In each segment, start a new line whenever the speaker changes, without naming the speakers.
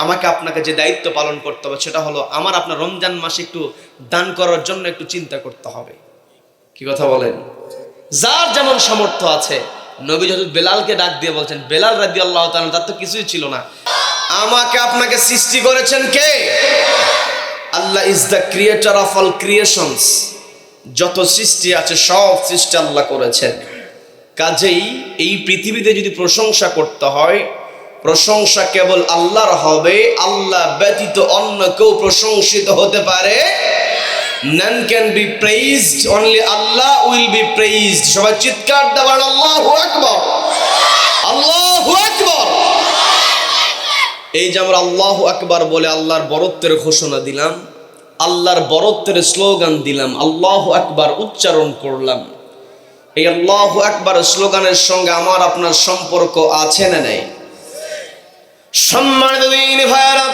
আমাকে আপনাকে যে দায়িত্ব পালন করতে হবে সেটা হলো আমার আপনার রমজান মাসে একটু দান করার জন্য একটু চিন্তা করতে হবে। কি কথা বলেন? যার যেমন সামর্থ্য আছে। নবী হযরত বেলালকে ডাক দিয়ে বলছেন, বেলাল রাদিয়াল্লাহু তাআলা, তার তো কিছুই ছিল না, আমাকে আপনাকে সৃষ্টি করেছেন কে? Allah is the creator of all creations. যত সৃষ্টি আছে সব সৃষ্টি আল্লাহ করেছেন। কাজেই এই পৃথিবীতে যদি প্রশংসা করতে হয়, প্রশংসা কেবল আল্লাহর হবে। আল্লাহ ব্যতীত অন্য কেউ প্রশংসিত হতে পারে। None can be praised, only Allah will be praised. সবাই চিৎকার দেবেন আল্লাহু আকবার, আল্লাহু আকবার। এই যে আমরা আল্লাহু আকবার বলে আল্লাহর বরত্বের ঘোষণা দিলাম, আল্লাহর বরত্বের স্লোগান দিলাম, আল্লাহু আকবার উচ্চারণ করলাম, এই আল্লাহু আকবার স্লোগানের সঙ্গে আমার আপনার সম্পর্ক আছে না নাই? সম্মানিত দিনী ভাইরা,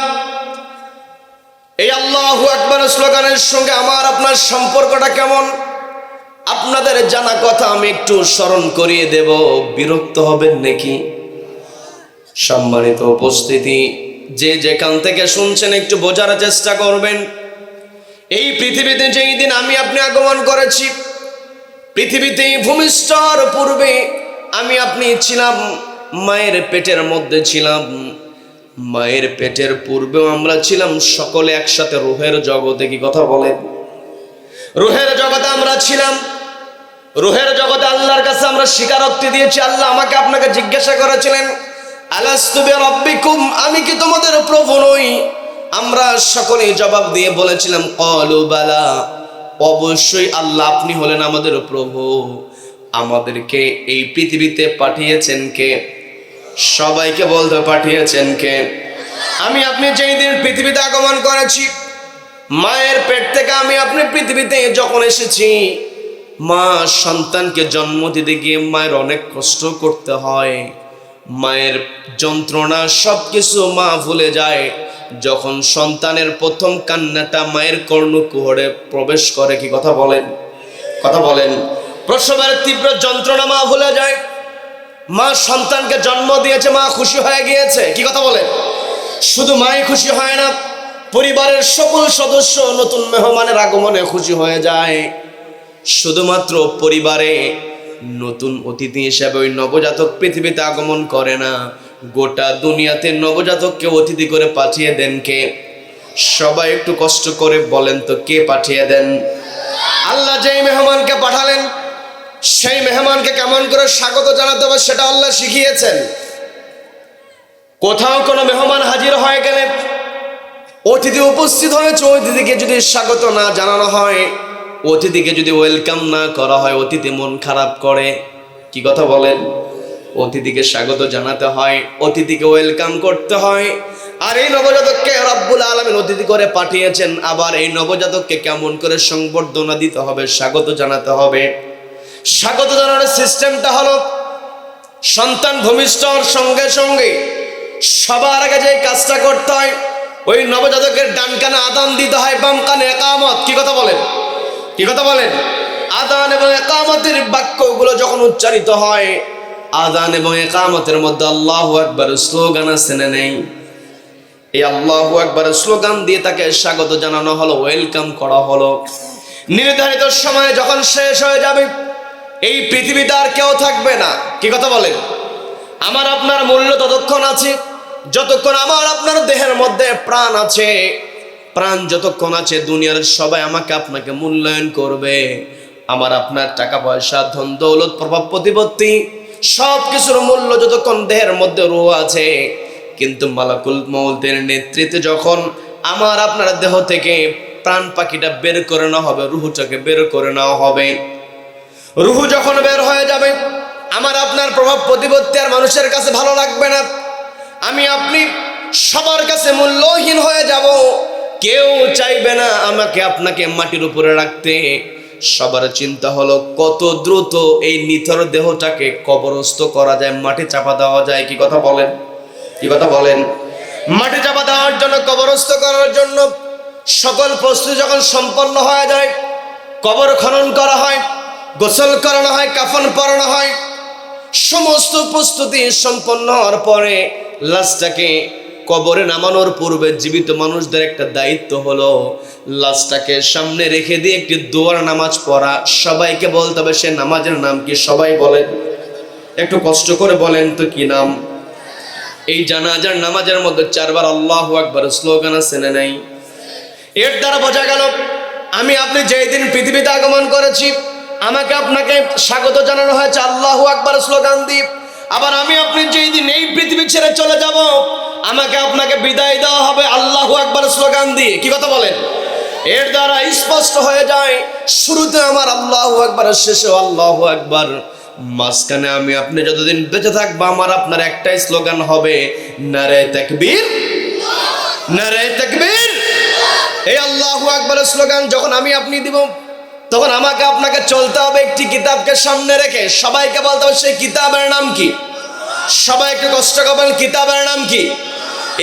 এই আল্লাহু আকবার স্লোগানের সঙ্গে আমার আপনার সম্পর্কটা কেমন? আপনাদের জানা কথা আমি একটু স্মরণ করিয়ে দেব, বিরক্ত হবেন নাকি? সম্মানিত উপস্থিতি, যে যেখান থেকে শুনছেন একটু বোঝার চেষ্টা করবেন। এই পৃথিবীতে যেই দিন আমি আপনি আগমন করেছি, পৃথিবীতে ভূমিষ্ঠর পূর্বে আমি আপনি ছিলাম, মায়ের পেটের মধ্যে ছিলাম। মায়ের পেটের পূর্বেও আমরা ছিলাম সকলে একসাথে রূহের জগতে। কি কথা বলেন? রূহের জগতে আমরা ছিলাম। রূহের জগতে আল্লাহর কাছে আমরা স্বীকারোক্তি দিয়েছি। আল্লাহ আমাকে আপনাকে জিজ্ঞাসা করেছিলেন, আলাস্তু বিরাব্বিকুম, আমি কি তোমাদের প্রভু নই? আমরা সকলেই জবাব দিয়ে বলেছিলাম, ক্বালু বালা, অবশ্যই আল্লাহ আপনি হলেন আমাদের প্রভু। আমাদেরকে এই পৃথিবীতে পাঠিয়েছেন কে? সবাইকে বলতে পাঠিয়েছেন কে? আমি আপনি যেই দিন পৃথিবীতে আগমন করেছি, মায়ের পেট থেকে আমি আপনি পৃথিবীতে যখন এসেছি, মা সন্তানকে জন্ম দিতে গিয়ে মায়ের অনেক কষ্ট করতে হয়। মায়ের যন্ত্রণা সবকিছু মা ভুলে যায় যখন সন্তানের প্রথম কান্নাটা মায়ের কর্ণকুহরে প্রবেশ করে। কি কথা বলেন? কথা বলেন। প্রসবের তীব্র যন্ত্রণা মা ভুলে যায়। মা সন্তানকে জন্ম দিয়েছে, মা খুশি হয়ে গিয়েছে। কি কথা বলেন? শুধু মাই খুশি হয় না, পরিবারের সকল সদস্য নতুন মেহমানের আগমনে খুশি হয়ে যায়। শুধুমাত্র পরিবারে নতুন অতিথি হিসেবে ওই নবজাতক পৃথিবীতে আগমন করে না, গোটা দুনিয়াতে নবজাতককে অতিথি করে পাঠিয়ে দেন কে? সবাই একটু কষ্ট করে বলেন তো, কে পাঠিয়ে দেন? আল্লাহ যেই মেহমানকে পাঠালেন, সেই মেহমানকে কেমন করে স্বাগত জানাতে হবে সেটা আল্লাহ শিখিয়েছেন। কোথাও কোনো মেহমান হাজির হয়ে গেলে, অতিথি উপস্থিত হয়েছে, অতিথিকে যদি স্বাগত না জানানো হয়, অতিথিকে যদি ওয়েলকাম না করা হয়, অতিথি মন খারাপ করে। কি কথা বলেন? অতিথিকে স্বাগত জানাতে হয়, অতিথিকে ওয়েলকাম করতে হয়। আর এই নবজাতককে রব্বুল আলামিন অতিথি করে পাঠিয়েছেন, আবার এই নবজাতককে কেমন করে সংবর্ধনা দিতে হবে, স্বাগত জানাতে হবে। স্বাগত জানানোর সিস্টেমটা হলো, সন্তান ভূমিষ্ঠ হওয়ার সঙ্গে সঙ্গে সবার আগে যে কাজটা করতে হয়, ওই নবজাতকের ডান কানে আযান দিতে হয়, বাম কানে ইকামত। কি কথা বলেন? কি কথা বলেন? আযান এবং ইকামতের বাক্যগুলো যখন উচ্চারিত হয়, আযান এবং ইকামতের মধ্যে আল্লাহু আকবার স্লোগান আছে না নেই? এই আল্লাহু আকবার স্লোগান দিয়ে তাকে স্বাগত জানানো হলো, ওয়েলকাম করা হলো। নির্ধারিত সময়ে যখন শেষ হয়ে যাবে, এই পৃথিবীতে আর কেউ থাকবে না। কি কথা বলেন? আমার আপনার মূল্য ততক্ষণ আছে যতক্ষণ আমার আপনার দেহের মধ্যে প্রাণ আছে। প্রাণ যতক্ষণ আছে, দুনিয়ার সবাই আমাকে আপনাকে মূল্যায়ন করবে। আমার আপনার টাকা পয়সা, ধন দৌলত, প্রভাব প্রতিপত্তি সব কিছুর মূল্য যতক্ষণ দেহের মধ্যে রূহ আছে। কিন্তু মালাকুল মউতের নেতৃত্বে যখন আমার আপনার দেহ থেকে প্রাণ পাখিটা বের করে নেওয়া হবে, রুহটাকে বের করে নেওয়া হবে, রুহ যখন বের হয়ে যাবে, আমার আপনার প্রভাব প্রতিপত্তি আর মানুষের কাছে ভালো লাগবে না। আমি আপনি সবার কাছে মূল্যহীন হয়ে যাব। কেউ চাইবে না আমাকে আপনাকে মাটির উপরে রাখতে। সবার চিন্তা হলো কত দ্রুত এই নিথর দেহটাকে কবরস্থ করা যায়, মাটি চাপা দেওয়া যায়। কি কথা বলেন? কি কথা বলেন? মাটি চাপা দেওয়ার জন্য, কবরস্থ করার জন্য সকল প্রস্তুতি যখন সম্পন্ন হয়ে যায়, কবর খনন করা হয়, গোসল করানো হয়, কাফন পরানো হয়, সমস্ত প্রস্তুতি সম্পন্ন হওয়ার পরে লাশটাকে কবরে নামানোর পূর্বে জীবিত মানুষদের একটা দায়িত্ব হলো লাশটাকে সামনে রেখে দিয়ে একটি দোয়ার নামাজ পড়া। সবাইকে বলতে হবে সে নামাজের নাম কি? সবাই বলেন, একটু কষ্ট করে বলেন তো কি নাম? এই জানাজার নামাজের মধ্যে 4 বার আল্লাহু আকবার স্লোগান আছে না নাই? এর দ্বারা বোঝা গেল আমি আপনি যেই দিন পৃথিবীতে আগমন করেছি আমাকে আপনাকে স্বাগত জানানো হয়েছে আল্লাহু আকবার স্লোগান দিয়ে। আবার আমি আপনি যেই দিন এই পৃথিবী ছেড়ে চলে যাব আমাকে আপনাকে বিদায় দেওয়া হবে আল্লাহু আকবার স্লোগান দিয়ে। কি কথা বলেন? এর দ্বারা স্পষ্ট হয়ে যায় শুরুতে আমার আল্লাহু আকবার, শেষে আল্লাহু আকবার, মাঝখানে আমি আপনি যতদিন বেঁচে থাকবো আমার আপনার একটাই স্লোগান হবে নারে তাকবীর, নারে তাকবীর। এই আল্লাহু আকবারের স্লোগান যখন আমি আপনি দিব তখন আমাকে আপনাকে চলতে হবে একটি কিতাবকে সামনে রেখে। সবাইকে বলতে হবে সেই কিতাবের নাম কি? সবাইকে কষ্ট করবেন, কিতাবের নাম কি?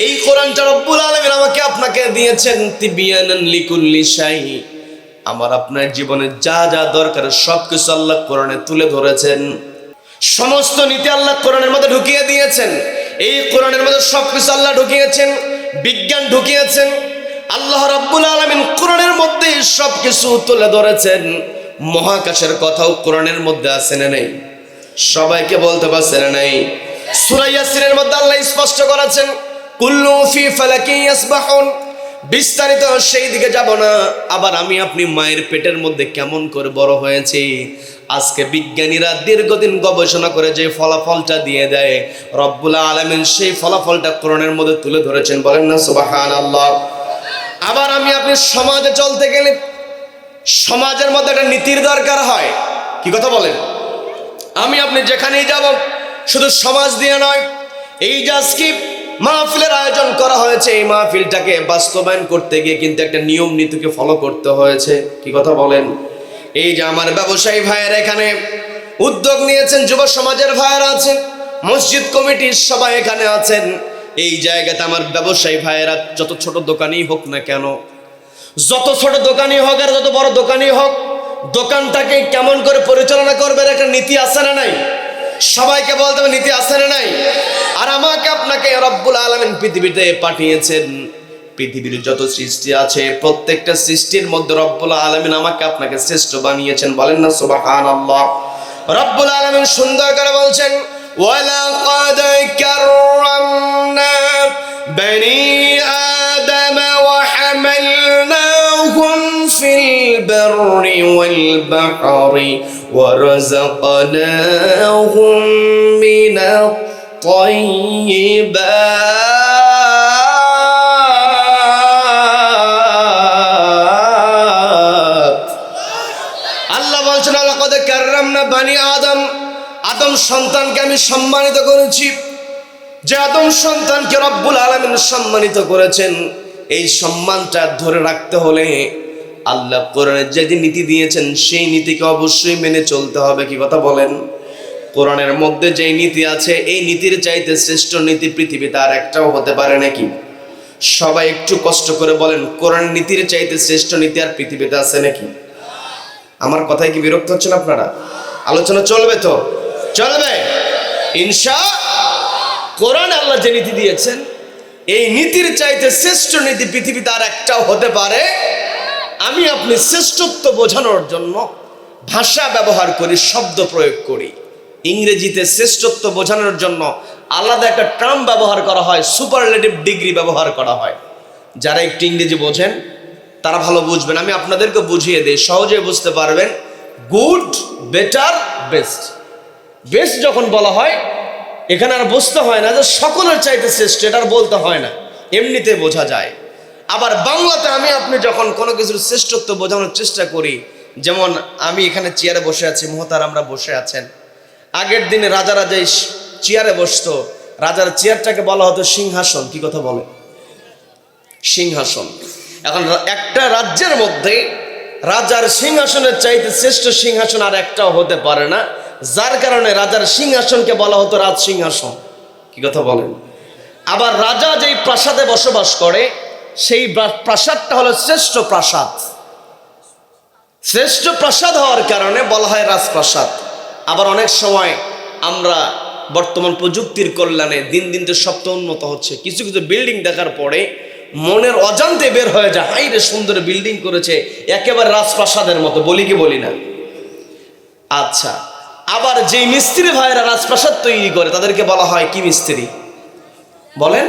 এই কোরআনটা রব্বুল আলামিন আমাকে আপনাকে দিয়েছেন তিবিয়ানান লিকুল্লি শাই। আমার আপনার জীবনে যা যা দরকার সবকিছু আল্লাহ কোরআনে তুলে ধরেছেন। সমস্ত নীতি আল্লাহ কোরআনের মধ্যে ঢুকিয়ে দিয়েছেন। এই কোরআনের মধ্যে সবকিছু আল্লাহ ঢুকিয়েছেন, বিজ্ঞান ঢুকিয়েছেন। আল্লাহ রাব্বুল আলামিন কোরআনের মধ্যে সবকিছু তুলে ধরেছেন। মহাকাশের কথাও কোরআনের মধ্যে আছে না নাই? সবাইকে বলতে পারছে না নাই? সূরা ইয়াসিনের মধ্যে আল্লাহ স্পষ্ট করেছেন কুল্লু ফি ফালাকি ইয়াসবাহুন। বিস্তারিত সেই দিকে যাব না। আবার আমি আপনি মায়ের পেটের মধ্যে কেমন করে বড় হয়েছি আজকে বিজ্ঞানীরা দীর্ঘদিন গবেষণা করে যে ফলাফলটা দিয়ে দেয় রব্বুল আলামিন সেই ফলাফলটা কোরআনের মধ্যে তুলে ধরেছেন। বলেন না সুবহানাল্লাহ। আবার আমি আপনি সমাজে চলতে গেলে সমাজের মধ্যে একটা নীতির দরকার হয়। কি কথা বলেন? আমি আপনি যেখানেই যাব শুধু সমাজ দিয়ে নয়, এই যে আজকে মাহফিলের আয়োজন করা হয়েছে এই মাহফিলটাকে বাস্তবায়ন করতে গিয়ে কিন্তু একটা নিয়ম নীতিকে ফলো করতে হয়েছে। কি কথা বলেন? এই যে আমার ব্যবসায়ী ভাইয়েরা এখানে উদ্যোগ নিয়েছেন, যুব সমাজের ভাইয়েরা আছেন, মসজিদ কমিটির সবাই এখানে আছেন। এই জায়গাতে আমার ব্যবসায়ী ভাইয়েরা যত ছোট দোকানই হোক না কেন, যত ছোট দোকানই হোক আর যত বড় দোকানই হোক, দোকানটাকে কেমন করে পরিচালনা করবে একটা নীতি আছে না নাই? সবাইকে বলতে হবে নীতি আছে না নাই? আর আমাকে আপনাকে রব্বুল আলামিন পৃথিবীতে পাঠিয়েছেন। পৃথিবীর যত সৃষ্টি আছে প্রত্যেকটা সৃষ্টির মধ্যে রব্বুল আলামিন আমাকে আপনাকে শ্রেষ্ঠ বানিয়েছেন। বলেন না সুবহানাল্লাহ। রব্বুল আলামিন সুন্দর করে বলছেন ওয়ালাকাদ কাররামনা বনি আদম ওয়া হামালনাহুম ফিল বাররি ওয়াল বাহরি ওয়া রাযাকনাহুম মিনাত তাইয়্যিবাত। আল্লাহ বলছেন ওয়ালাকাদ কাররামনা বনি আদম, আদম সন্তানকে আমি সম্মানিত করেছি। যে আদম সন্তানকে রব্বুল আলামিন সম্মানিত করেছেন এই সম্মানটা ধরে রাখতে হলে আল্লাহ কোরআনে যে নীতি দিয়েছেন সেই নীতিকে অবশ্যই মেনে চলতে হবে। কি কথা বলেন? কোরআনের মধ্যে যে নীতি আছে এই নীতির চাইতে শ্রেষ্ঠ নীতি পৃথিবীতে আর একটাও হতে পারে নাকি? সবাই একটু কষ্ট করে বলেন কোরআন নীতির চাইতে শ্রেষ্ঠ নীতি আর পৃথিবীতে আছে নাকি? আমার কথায় কি বিরক্ত হচ্ছেন আপনারা? আলোচনা চলবে তো? চলবে ইনশাআল্লাহ। কোরআন আল্লাহ যে নীতি দিয়েছেন এই নীতির চাইতে শ্রেষ্ঠ নীতি পৃথিবীতে আর একটাও হতে পারে। আমি আপনি শ্রেষ্ঠত্ব বোঝানোর জন্য ভাষা ব্যবহার করি, শব্দ প্রয়োগ করি। ইংরেজিতে শ্রেষ্ঠত্ব বোঝানোর জন্য আলাদা একটা টার্ম ব্যবহার করা হয়, সুপারলেটিভ ডিগ্রি ব্যবহার করা হয়। যারা একটু ইংরেজি বোঝেন তারা ভালো বুঝবেন, আমি আপনাদেরকে বুঝিয়ে দিই, সহজে বুঝতে পারবেন। Good, better, best. বেস্ট যখন বলা হয় এখানে আর বুঝতে হয় না যে সকলের চাইতে শ্রেষ্ঠ, এটা আর বলতে হয় না, এমনিতে বোঝা যায়। আবার বাংলাতে আমি আপনি যখন কোনো কিছুর শ্রেষ্ঠত্ব বোঝানোর চেষ্টা করি, যেমন আমি এখানে চেয়ারে বসে আছি, মোহতারামরা বসে আছেন। আগের দিনে রাজারা যে চেয়ারে বসতো, রাজার চেয়ারটাকে বলা হতো সিংহাসন। কি কথা বলে? সিংহাসন। এখন একটা রাজ্যের মধ্যে রাজার সিংহাসনের চাইতে শ্রেষ্ঠ সিংহাসন আর একটাও হতে পারে না, যার কারণে রাজার সিংহাসনকে বলা হতো রাজ সিংহাসন। কি কথা বলেন? আবার রাজা যেই প্রাসাদে বসবাস করে সেই প্রাসাদটা হলো শ্রেষ্ঠ প্রাসাদ। শ্রেষ্ঠ প্রাসাদ হওয়ার কারণে বলা হয় রাজপ্রাসাদ। আবার অনেক সময় আমরা বর্তমান প্রযুক্তির কল্যাণে দিন দিন তো সব তো উন্নত হচ্ছে, কিছু কিছু বিল্ডিং দেখার পরে মনের অজান্তে বের হয়ে যায়, হাই রে সুন্দর বিল্ডিং করেছে, একেবারে রাজপ্রাসাদের মতো, বলি কি বলি না? আচ্ছা, আবার যে মিস্ত্রি ভাইরা রাজপ্রাসাদ তৈরি করে তাদেরকে বলা হয় কি মিস্ত্রি বলেন?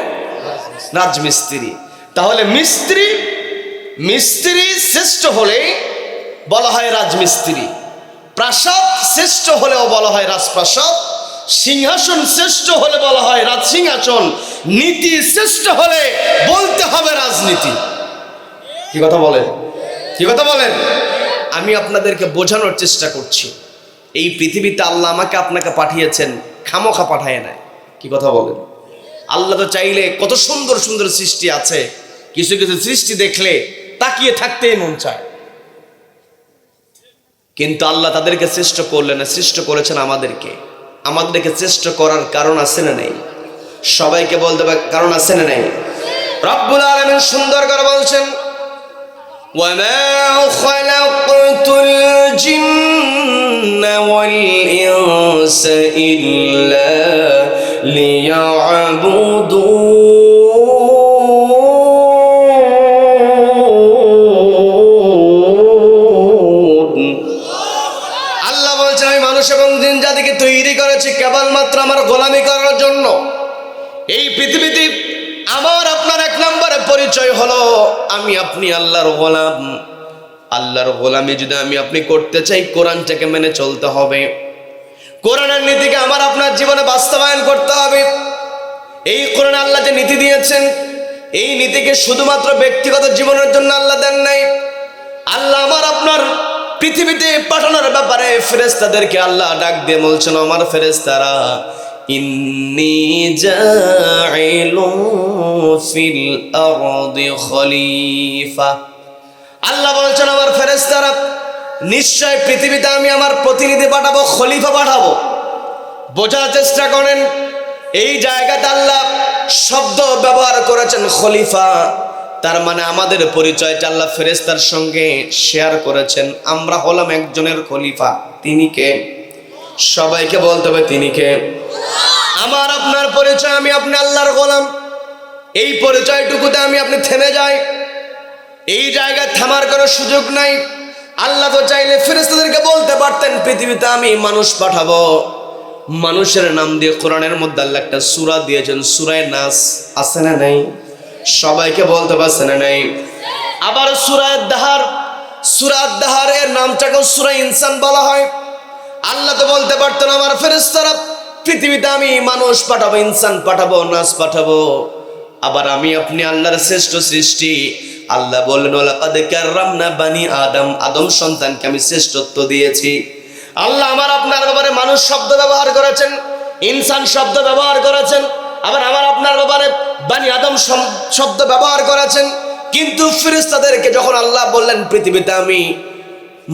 রাজমিস্ত্রি। তাহলে মিস্ত্রি শ্রেষ্ঠ হলে বলা হয় রাজমিস্ত্রি, প্রাসাদ শ্রেষ্ঠ হলেও বলা হয় রাজপ্রাসাদ, সিংহাসন শ্রেষ্ঠ হলে বলা হয় রাজসিংহাসন, নীতি শ্রেষ্ঠ হলে বলতে হবে রাজনীতি। কি কথা বলেন? কি কথা বলেন? আমি আপনাদেরকে বোঝানোর চেষ্টা করছি, এই পৃথিবীতে আল্লাহ আমাকে আপনাকে পাঠিয়েছেন, খামোখা পাঠায় নাই। কি কথা বলেন? আল্লাহ তো চাইলে কত সুন্দর সুন্দর সৃষ্টি আছে, কিছু কিছু সৃষ্টি দেখলে তাকিয়ে থাকতেই মন চায়, কিন্তু আল্লাহ তাদেরকে শ্রেষ্ঠ করলেন না, শ্রেষ্ঠ করেছেন আমাদেরকে শ্রেষ্ঠ করার কারণ আছে না নেই? সবাইকে বলতে হবে কারণ আছে না নেই? রব্বুল আলামিন সুন্দর করে বলছেন, ওয়ামা খালাকতুল জিন্না ওয়াল ইনসা ইল্লা লিয়াবুদুন। আল্লাহ বলছেন আমি মানুষ এবং জিন জাতিকে তৈরি করেছি কেবলমাত্র আমার গোলামি করার জন্য। এই পৃথিবীতে আমার আপনার এক নম্বরে পরিচয় হলো আমি আপনি আল্লাহর গোলাম। আল্লাহর গোলামি যদি আমি আপনি করতে চাই, কোরআনটাকে মেনে চলতে হবে, কোরআনের নীতিকে আমার আপনার জীবনে বাস্তবায়ন করতে হবে। এই কোরআনে আল্লাহ যে নীতি দিয়েছেন, এই নীতিকে শুধুমাত্র ব্যক্তিগত জীবনের জন্য আল্লাহ দেন নাই। আল্লাহ আমার আপনার পৃথিবীতে পাঠানোর ব্যাপারে ফেরেশতাদেরকে আল্লাহ ডাক দিয়ে বলছেন, আমার ফেরেশতারা ইন্নী জাইলুন ফিল আরদি খলিফা। আল্লাহ বলছেন আমার ফেরেশতারা নিশ্চয় পৃথিবীতে আমি আমার প্রতিনিধি পাঠাবো, খলিফা পাঠাবো। বোঝার চেষ্টা করেন, এই জায়গাতে আল্লাহ শব্দ ব্যবহার করেছেন খলিফা, তার মানে আমাদের পরিচয়টা আল্লাহ ফেরেশতার সঙ্গে শেয়ার করেছেন, আমরা হলাম একজনের খলিফা। তিনি কে? সবাইকে বলতে হবে তিনি কে? আমার আপনার পরিচয় আমি আপনি আল্লাহর গোলাম। এই পরিচয়টুকুতে আমি আপনি থেমে যাই, এই জায়গায় থামার কোনো সুযোগ নাই। আল্লাহ তো চাইলে ফেরেশতাদেরকে বলতে পারতেন পৃথিবীতে আমি মানুষ পাঠাবো। মানুষের নাম দিয়ে কোরআনের মধ্যে আল্লাহ একটা সূরা দিয়েছেন, সূরা নাস, আছে না নাই? সবাইকে বলতে পারছে না নাই? আবার সূরা দাহারের নামটাকে সূরা ইনসান বলা হয়। আল্লাহ তো বলতে পারতেন আমার ফেরেশতারা পৃথিবীতে আমি মানুষ পাঠাবো, ইনসান পাঠাবো, নাস পাঠাবো। আবার আমি আপনি আল্লাহর শ্রেষ্ঠ সৃষ্টি। আল্লাহ বললেন ওয়ালাকাদ কাররামনা বানি আদম, আদম সন্তানকে আমি শ্রেষ্ঠত্ব দিয়েছি। আল্লাহ আমার আপনার ব্যাপারে মানুষ শব্দ ব্যবহার করেছেন, ইনসান শব্দ ব্যবহার করেছেন, আবার আমার আপনার ব্যাপারে বানি আদম শব্দ ব্যবহার করেছেন। কিন্তু ফেরেশতাদেরকে যখন আল্লাহ বললেন পৃথিবীতে আমি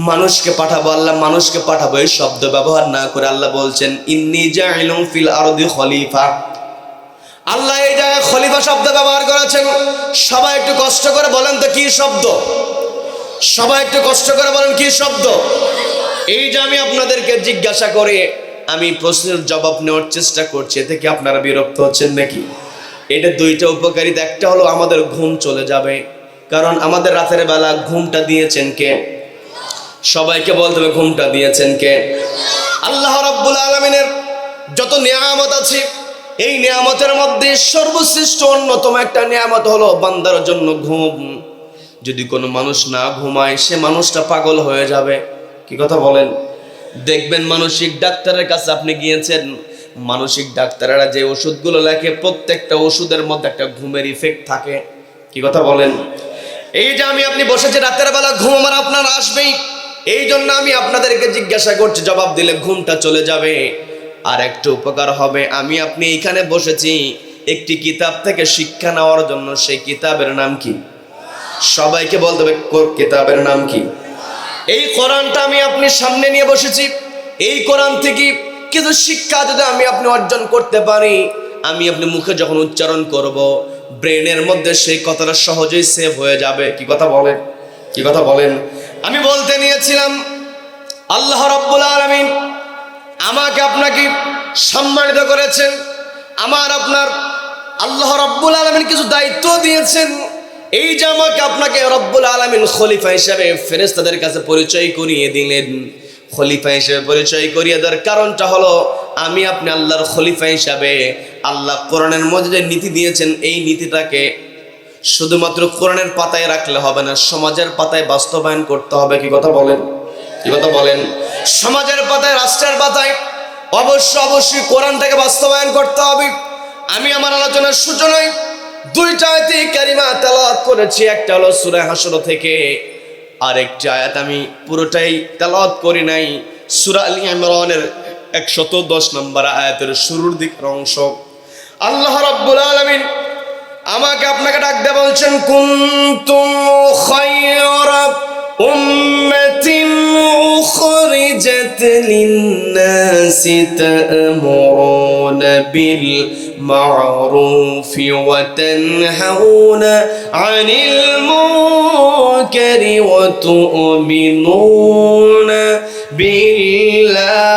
মানুষকে পাঠাবো, আল্লাহ মানুষকে পাঠাবো, এই শব্দ ব্যবহার না করে আল্লাহ বলছেন ইন্নী জাইলুন ফিল আরদি খলিফা। আল্লাহ এই জায়গায় খলিফা শব্দ ব্যবহার করেছেন। সবাই একটু কষ্ট করে বলেন তো কি শব্দ? সবাই একটু কষ্ট করে বলেন কি শব্দ? এই যে আমি আপনাদেরকে জিজ্ঞাসা করে আমি প্রশ্নের জবাব নেওয়ার চেষ্টা করছি, এতে কি আপনারা বিরক্ত হচ্ছেন নাকি? এটা দুইটা উপকারিতা, একটা হলো আমাদের ঘুম চলে যাবে, কারণ আমাদের রাতের বেলা ঘুমটা দিয়েছেন কে? সবাইকে বলতে হবে ঘুমটা দিয়েছেন কে? আল্লাহ রাব্বুল আলামিনের যত নিয়ামত আছে, এই নিয়ামতের মধ্যে সর্বশ্রেষ্ঠ অন্যতম একটা নিয়ামত হলো বান্দার জন্য ঘুম। যদি কোনো মানুষ না ঘুমায় সে মানুষটা পাগল হয়ে যাবে। কি কথা বলেন? দেখবেন মানসিক ডাক্তারের কাছে আপনি গিয়েছেন, মানসিক ডাক্তারেরা যে ওষুধগুলো লেখে প্রত্যেকটা ওষুধের মধ্যে একটা ঘুমের ইফেক্ট থাকে। কি কথা বলেন? এই যে আমি আপনি বসেছি রাতের বেলা, ঘুম আমার আপনার আসবেই। এই জন্য আমি আপনাদেরকে জিজ্ঞাসা করছি, জবাব দিলে ঘুমটা চলে যাবে। আর একটু উপকার হবে, আমি আপনি এইখানে বসেছি একটি কিতাব থেকে শিক্ষা নেওয়ার জন্য। সেই কিতাবের নাম কি? সবাইকে বলতে হবে কিতাবের নাম কি? এই কোরআনটা আমি আপনি সামনে নিয়ে বসেছি। এই কোরআন থেকে কিছু শিক্ষা যদি আমি আপনি অর্জন করতে পারি, আমি আপনি মুখে যখন উচ্চারণ করব, ব্রেনের মধ্যে সেই কথাটা সহজেই সেভ হয়ে যাবে। কি কথা বলেন? কি কথা বলেন? আমি বলতে নিয়েছিলাম আল্লাহ রাব্বুল আলামিন আমাকে আপনাকে সম্মানিত করেছেন, আমার আপনার আল্লাহ রাব্বুল আলামিন কিছু দায়িত্ব দিয়েছেন। এই যে আমাকে আপনাকে রব্বুল আলামিন খলিফা হিসেবে ফেরেশতাদের কাছে পরিচয় করিয়ে দিলেন। খলিফা হিসেবে পরিচয় করিয়ে দেওয়ার কারণটা হলো আমি আপনি আল্লাহর খলিফা হিসাবে আল্লাহ কোরআনের মধ্যে যে নীতি দিয়েছেন এই নীতিটাকে শুধুমাত্র কোরআনের পাতায় রাখলে হবে না, সমাজের পাতায় বাস্তবায়ন করতে হবে। কি কথা বলেন? কি কথা বলেন? সমাজের পাতায়, রাষ্ট্রের পাতায় অবশ্যই কোরআনটাকে বাস্তবায়ন করতে হবে। আমি আমার আলোচনার সূচনায় দুইটা আয়াত কারিমা তেলাওয়াত করেছি। একটা হলো সূরা হাসর থেকে, আরেকটি আয়াত আমি পুরোটাই তেলাওয়াত করি নাই, সূরা আল ইমরানের 110 নম্বর আয়াতের শুরুর দিকের অংশ। আল্লাহ রাব্বুল আলামিন আমাকে আপনাকে ডাক দিয়ে বলছেন, কুনতুম খায়রা উম্মাতিন উখরিজাত লিন-নাসি তা'মুরুনা বিল মা'রুফি ওয়া তানহাউনা আনিল মুনকারি ওয়া তু'মিনুনা বিল্লাহ।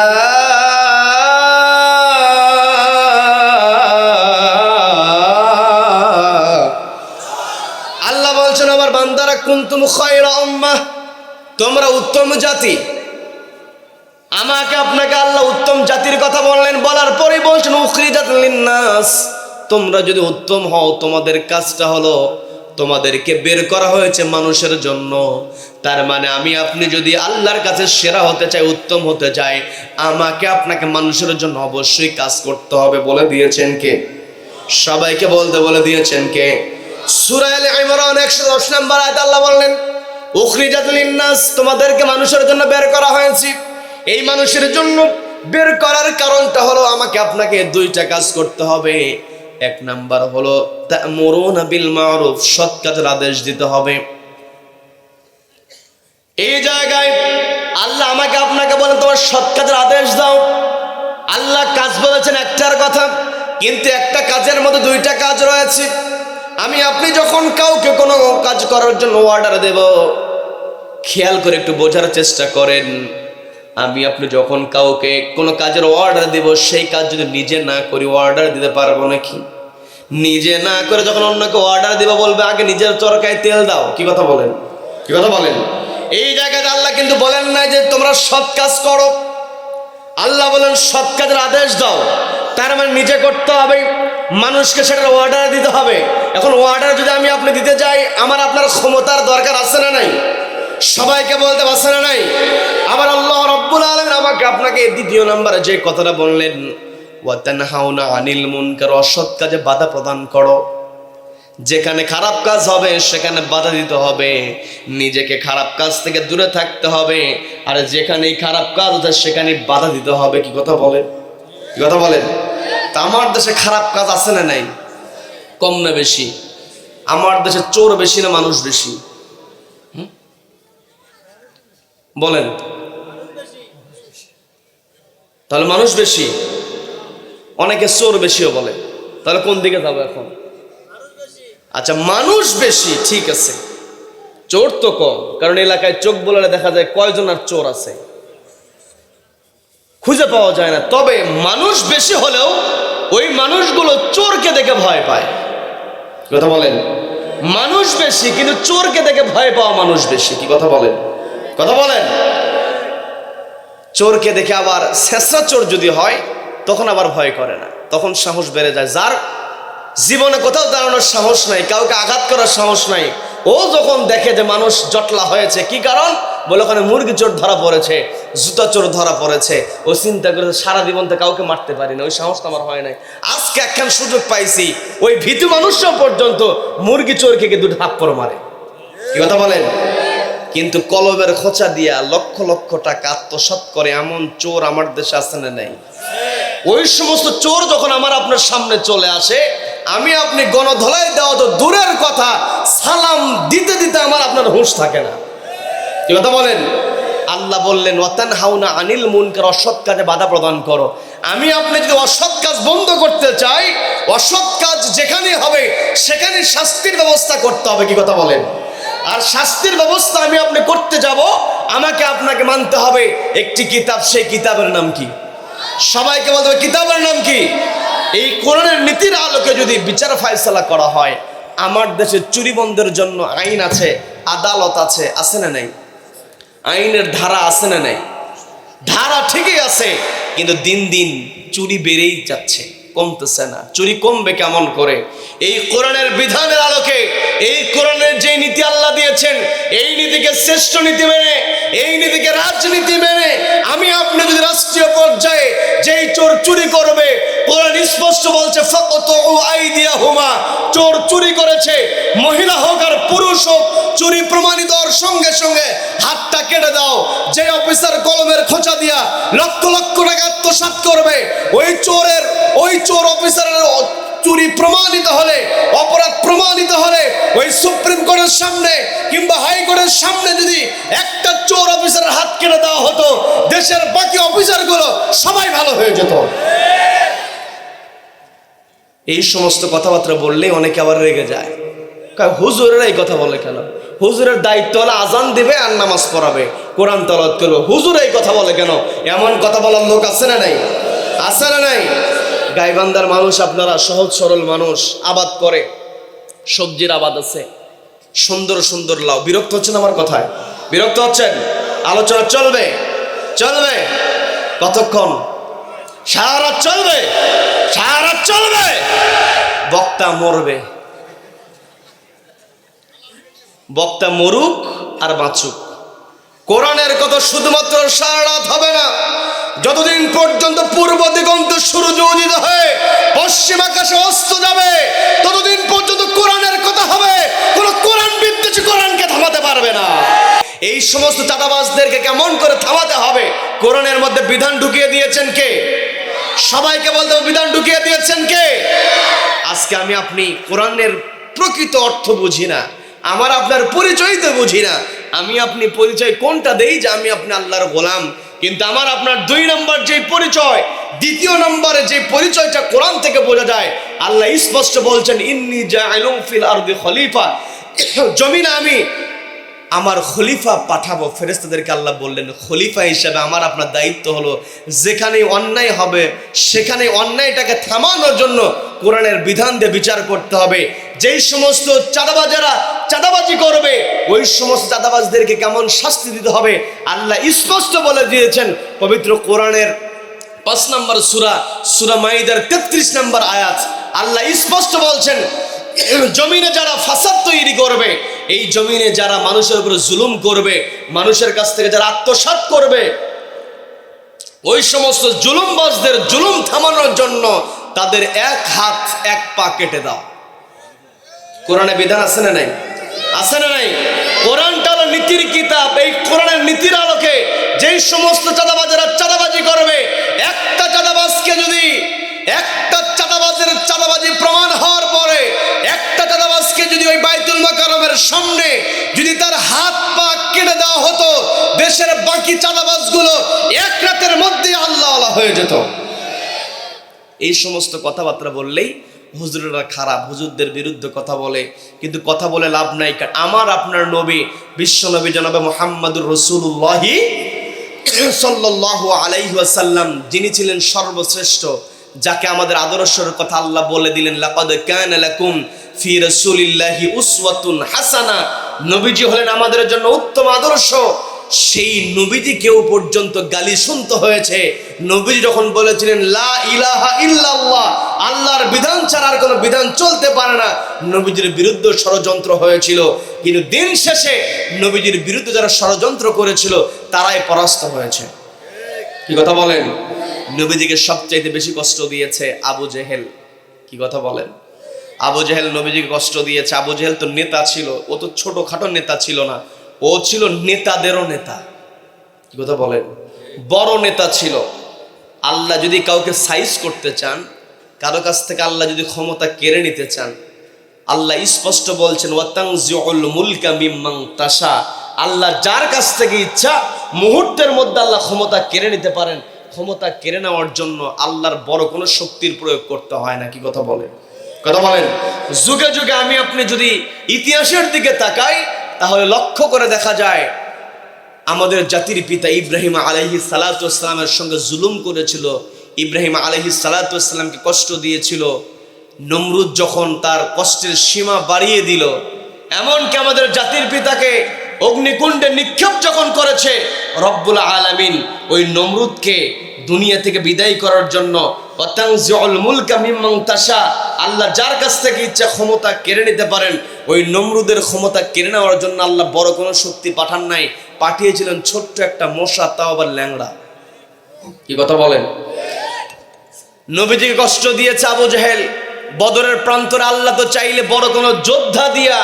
আমার বান্দারা, কুনতুম খায়রা উম্মাহ, তোমরা উত্তম জাতি। আমাকে আপনাকে আল্লাহ উত্তম জাতির কথা বললেন, বলার পরে বলছেন উখরিজাত লিন-নাস, তোমরা যদি উত্তম হও তোমাদের কাজটা হলো তোমাদেরকে বের করা হয়েছে মানুষের জন্য। তার মানে আমি আপনি যদি আল্লাহর কাছে সেরা হতে চাই, উত্তম হতে চাই, আমাকে আপনাকে মানুষের জন্য অবশ্যই কাজ করতে হবে। বলে দিয়েছেন কে? সবাইকে বলতে বলে দিয়েছেন কে? সূরা আল ইমরান 110 নম্বর আয়াতে আল্লাহ বললেন উখরিজাত লিন-নাস, তোমাদেরকে মানুষের জন্য বের করা হয়েছে। এই মানুষের জন্য বের করার কারণটা হলো আমাকে আপনাকে দুইটা কাজ করতে হবে। এক নাম্বার হলো তা'মুরুনা বিল মা'রুফ, সৎ কাজের আদেশ দিতে হবে। এই জায়গায় আল্লাহ আমাকে আপনাকে বলেন তোমার সৎ কাজের আদেশ দাও। আল্লাহ কাজ বলেছেন একটার কথা, কিন্তু একটা কাজের মধ্যে দুইটা কাজ রয়েছে। আমি আপনি যখন কাউকে কোনো কাজ করার জন্য অর্ডার দেব, খেয়াল করে একটু বোঝার চেষ্টা করেন। আমি আপনি যখন কাউকে কোনো কাজের অর্ডার দেব, সেই কাজ যদি নিজে না করি অর্ডার দিতে পারবো নাকি? নিজে না করে যখন অন্যকে অর্ডার দেব, বলবে আগে নিজের চরকায় তেল দাও। কি কথা বলেন? কি কথা বলেন? এই জায়গায় আল্লাহ কিন্তু বলেন না যে তোমরা সৎ কাজ করো, আল্লাহ বলেন সৎ কাজের আদেশ দাও। তার মানে নিজে করতে হবে, মানুষকে সেটার অর্ডার দিতে হবে। এখন অর্ডার যদি আমি আপনি দিতে যাই, আমার আপনার ক্ষমতার দরকার আছে না নাই? সবাইকে বলতে পারছে না নাই? আবার আল্লাহ রাব্বুল আলামিন আমাকে আপনাকে দ্বিতীয় নম্বরে যে কথাটা বললেন, ওয়া তানহাউনা আনিল মুনকার, অসৎ কাজে বাধা প্রদান করো। যেখানে খারাপ কাজ হবে সেখানে বাধা দিতে হবে, নিজেকে খারাপ কাজ থেকে দূরে থাকতে হবে। আর যেখানেই খারাপ কাজ আছে সেখানে বাধা দিতে হবে। কি কথা বলেন? কি কথা বলেন? তা আমার দেশে খারাপ কাজ আছে না নাই? কম না বেশি? আমার দেশে চোর বেশি না মানুষ বেশি? বলেন। তাহলে মানুষ বেশি, অনেকে চোর বেশিও বলে। তাহলে কোন দিকে যাবো এখন? আচ্ছা, মানুষ বেশি, ঠিক আছে, চোর তো কম। কারণ এলাকায় চোখ বলে দেখা যায় কয়জন আর চোর আছে খুঁজে পাওয়া যায় না। তবে মানুষ বেশি হলেও ওই মানুষগুলো চোরকে দেখে ভয় পায়। কথা বলেন? মানুষ বেশি কিন্তু চোরকে দেখে ভয় পাওয়া মানুষ বেশি। কি কথা বলেন? কথা বলেন? চোরকে দেখে আবার ছেঁচড়া চোর যদি হয় তখন আবার ভয় করে না, তখন সাহস বেড়ে যায়। যার জীবনে কোথাও দাঁড়ানোর সাহস নাই, কাউকে আঘাত করার সাহস নাই, ও যখন দেখে যে মানুষ জটলা হয়েছে, কি কারণ? বলে ওখানে মুরগি চোর ধরা পড়েছে, জুতা চোর ধরা পড়েছে, ও চিন্তা করেছে সারা জীবন তো কাউকে মারতে পারি না, ওই সাহস তো আমার হয় নাই, আজকে একখান সুযোগ পাইছি। ওই ভীতু মানুষরাও পর্যন্ত মুরগি চোরকে দুটো থাপ্পড় মারে। কি কথা বলেন? কিন্তু কলমের খোঁচা দিয়া লক্ষ লক্ষ টাকা আত্মসাৎ করে এমন চোর আমার দেশে আছে না নাই? ওই সমস্ত চোর যখন আমার আপনার সামনে চলে আসে, আমি আপনি গণধলাই দেওয়া তো দূরের কথা, সালাম দিতে দিতে আমার আপনার হুঁশ থাকে না। কি কথা বলেন? আল্লাহ বললেন ওয়াতানহাউনা আনিল মুনকার, অসৎ কাজে বাধা প্রদান করো। আমি আপনি যদি অসৎ কাজ বন্ধ করতে চাই, অসৎ কাজ যেখানে হবে সেখানে শাস্তির ব্যবস্থা করতে হবে। কি কথা বলেন? আর শাস্তির ব্যবস্থা আমি আপনি করতে যাব, আমাকে আপনাকে মানতে হবে একটি কিতাব। সেই কিতাবের নাম কি? সবাইকে বলতে হবে কিতাবের নাম কি? এই কোরআনের নীতির আলোকে যদি বিচার ফায়সালা করা হয়, আমার দেশে চুরি বন্ধের জন্য আইন আছে, আদালত আছে, আছে না নাই? আইনের ধারা আছে না নাই? ধারা ঠিকই আছে, কিন্তু দিন দিন চুরি বেড়েই যাচ্ছে, কমতেছে না। চুরি কমবে কেমন করে? এই কোরআনের বিধানের আলোকে, এই কোরআনের যে নীতি আল্লাহ দিয়েছেন, এই নীতিকে শ্রেষ্ঠ নীতি মেনে, এই নীতিকে রাজনীতি মেনে আমি আপনি যদি রাষ্ট্রীয় পর্যায়ে যেই চোর চুরি করবে, কোরআন স্পষ্ট বলছে ফাকাতু আইদিয়াহুমা, চোর চুরি করেছে, মহিলা হোক আর পুরুষ হোক, চুরি প্রমাণিত হওয়ার সঙ্গে সঙ্গে হাতটা কেটে দাও। যে অফিসার কলমের খোঁচা দিয়া লক্ষ লক্ষ টাকা আত্মসাৎ করবে, ওই চোর অফিসারের চুরি প্রমাণিত হলে, অপরাধ প্রমাণিত হলে, ওই সুপ্রিম কোর্টের সামনে কিংবা হাইকোর্টের সামনে যদি একটা চোর অফিসারের হাত কেটে দেওয়া হতো, দেশের বাকি অফিসারগুলো সবাই ভালো হয়ে যেত। এই সমস্ত কথাবার্তা বললে অনেকে আবার রেগে যায়, হুজুরেরা এই কথা বলে কেন? হুজুরের দায়িত্ব হলো আজান দিবে আর নামাজ পড়াবে, কোরআন তেলাওয়াত করবে, হুজুর এই কথা বলে কেন? এমন কথা বলার লোক আছে না নাই? আছে না নাই? গাইবান্ধার মানুষ আপনারা সহজ সরল মানুষ, আবাদ করে, সবজির আবাদ আছে, সুন্দর সুন্দর লাউ। বিরক্ত হচ্ছেন আমার কথায়? বিরক্ত হচ্ছেন? আলোচনা চলবে, চলবে কতক্ষণ? সারা রাত চলবে, সারা রাত চলবে। বক্তা মরবে, বক্তা মরুক আর বাঁচুক, কোরআনের কথা শুধুমাত্র সারা রাত হবে না। যতদিন পর্যন্ত পূর্ব দিগন্তে সূর্য উদিত হয়ে পশ্চিম আকাশে অস্ত যাবে, ততদিন পর্যন্ত কোরআনের কথা হবে। কোন কোরআন বিদ্বেষী কোরআনকে থামাতে পারবে না। এই সমস্ত চাঁদাবাজদেরকে কেমন করে থামাতে হবে? কোরআনের মধ্যে বিধান ঢুকিয়ে দিয়েছেন কে? সবাইকে বলতে হবে বিধান ঢুকিয়ে দিয়েছেন কে? আজকে আমি আপনি কোরআনের প্রকৃত অর্থ বুঝি না, আমার আপনার পরিচয় তো বুঝি না। আমি আপনি পরিচয় কোনটা দেই? যে আমি আপনি আল্লাহর গোলাম। কিন্তু আমার আপনার দুই নম্বর যে পরিচয়, দ্বিতীয় নম্বরে যে পরিচয়টা কোরআন থেকে বোঝা যায়, আল্লাহ স্পষ্ট বলছেন ইন্নী জাইলুম ফিল আরদি খলিফা, জমিনে আমি আমার খলিফা পাঠাবো। ফেরেশতাদেরকে আল্লাহ বললেন খলিফা হিসেবে আমার আপনার দায়িত্ব হলো যেখানে অন্যায় হবে সেখানে অন্যায়টাকে থামানোর জন্য কোরআনের বিধান দিয়ে বিচার করতে হবে। যেই সমস্ত চাঁদাবাজেরা চাঁদাবাজি করবে, ওই সমস্ত চাঁদাবাজদেরকে কেমন শাস্তি দিতে হবে আল্লাহ স্পষ্ট বলে দিয়েছেন পবিত্র কোরআনের 5 নম্বর সূরা মাইদার 33 নম্বর আয়াত। আল্লাহ স্পষ্ট বলছেন জমিনে যারা ফাসাদ তৈরি করবে, এই জমিনে যারা মানুষের উপর জুলুম করবে, মানুষের কাছ থেকে যারা আত্মসাৎ করবে, ওই সমস্ত জুলুমবাজদের জুলুম থামানোর জন্য তাদের এক হাত এক পা কেটে দাও। কোরআনে বিধান আছে না নাই? আছে না নাই? কোরআনটা হলো নীতির কিতাব। এই কোরআনের নীতির আলোকে যেই সমস্ত চাঁদাবাজেরা চাঁদাবাজি করবে, একটা চাঁদাবাজকে যদি একটা চাঁদাবাজের চাঁদাবাজি প্রমাণ হওয়ার পরে একটা চাঁদাবাজকে যদি ওই বাইতুল মাকারমের সামনে যদি তার হাত পা কেটে দেওয়া হতো, দেশের বাকি চাঁদাবাজগুলো এক রাতের মধ্যে আল্লাহ হয়ে যেত। এই সমস্ত কথাবার্তা বললেই হুজুরেরা খারাপ, হুজুরদের বিরুদ্ধে কথা বলে, কিন্তু কথা বলে লাভ নাই। আমার আপনার নবী বিশ্ব নবী জনাবে মুহাম্মদুর রাসূলুল্লাহ সাল্লাল্লাহু আলাইহি ওয়াসাল্লাম, যিনি ছিলেন সর্বশ্রেষ্ঠ, যাকে আমাদের আদর্শের কথা আল্লাহ বলে দিলেন লাকাদ কানা লাকুম ফি রাসূলিল্লাহি উসওয়াতুন হাসানা। নবীজি হলেন আমাদের জন্য উত্তম আদর্শ। সেই নবীজি কেউ পর্যন্ত গালি শুনতে হয়েছে। নবীজি যখন বলেছিলেন লা ইলাহা ইল্লাল্লাহ, আল্লাহর বিধান ছাড়া আর কোনো বিধান চলতে পারে না, নবীজির বিরুদ্ধে ষড়যন্ত্র হয়েছিল। কিন্তু দিন শেষে নবীজির বিরুদ্ধে যারা ষড়যন্ত্র করেছিল তারাই পরাস্ত হয়েছে। কি কথা বলেন? নবীজিকে সবচাইতে বেশি কষ্ট দিয়েছে আবু জেহেল। কি কথা বলেন? আবু জেহেল নবীজিকে কষ্ট দিয়েছে। আবু জেহেল তো নেতা ছিল, ও তো ছোটখাটো নেতা ছিল না, ও ছিল নেতাদেরও নেতা। কি কথা বলেন? বড় নেতা ছিল। আল্লাহ যদি কাউকে সাইজ করতে চান, কারো কাছ থেকে আল্লাহ যদি ক্ষমতা কেড়ে নিতে চান, আল্লাহ স্পষ্ট বলছেন ওয়াতানজিউল মুলকা মিম্মান তাশা। আল্লাহ যার কাছ থেকে ইচ্ছা মুহূর্তের মধ্যে আল্লাহ ক্ষমতা কেড়ে নিতে পারেন। ক্ষমতা কেড়ে নেওয়ার জন্য আল্লাহর বড় কোনো শক্তির প্রয়োগ করতে হয় না। কি কথা বলেন? কথা বলেন? যুগে যুগে আমি আপনি যদি ইতিহাসের দিকে তাকাই, তাহলে লক্ষ্য করে দেখা যায় আমাদের জাতির পিতা ইব্রাহিম আলাইহিস সালাতু ওয়াস সালামের সঙ্গে জুলুম করেছিল ইব্রাহিম আলাইহিস সালাতু ওয়াস সালামকে কষ্ট দিয়েছিল, নমরুদ যখন তার কষ্টের সীমা বাড়িয়ে দিল, এমনকি আমাদের জাতির পিতাকে অগ্নিকুণ্ডে নিক্ষেপ যখন করেছে, রব্বুল আলামিন ওই নমরুদকে দুনিয়া থেকে বিদায় করার জন্য ওয়াতানজিউল মুলকা মিম্মান তাশা, আল্লাহ যার কাছ থেকে ইচ্ছা ক্ষমতা কেড়ে নিতে পারেন, ওই নমরুদের ক্ষমতা কেড়ে নেওয়ার জন্য আল্লাহ বড় কোনো শক্তি পাঠান নাই, পাঠিয়েছিলেন ছোট্ট একটা মশা, তাও আবার ল্যাংড়া। কি কথা বলেন? নবীজিকে কষ্ট দিয়েছে আবু জেহেল, বদরের প্রান্তরে আল্লাহ তো চাইলে বড় কোনো যোদ্ধা দিয়া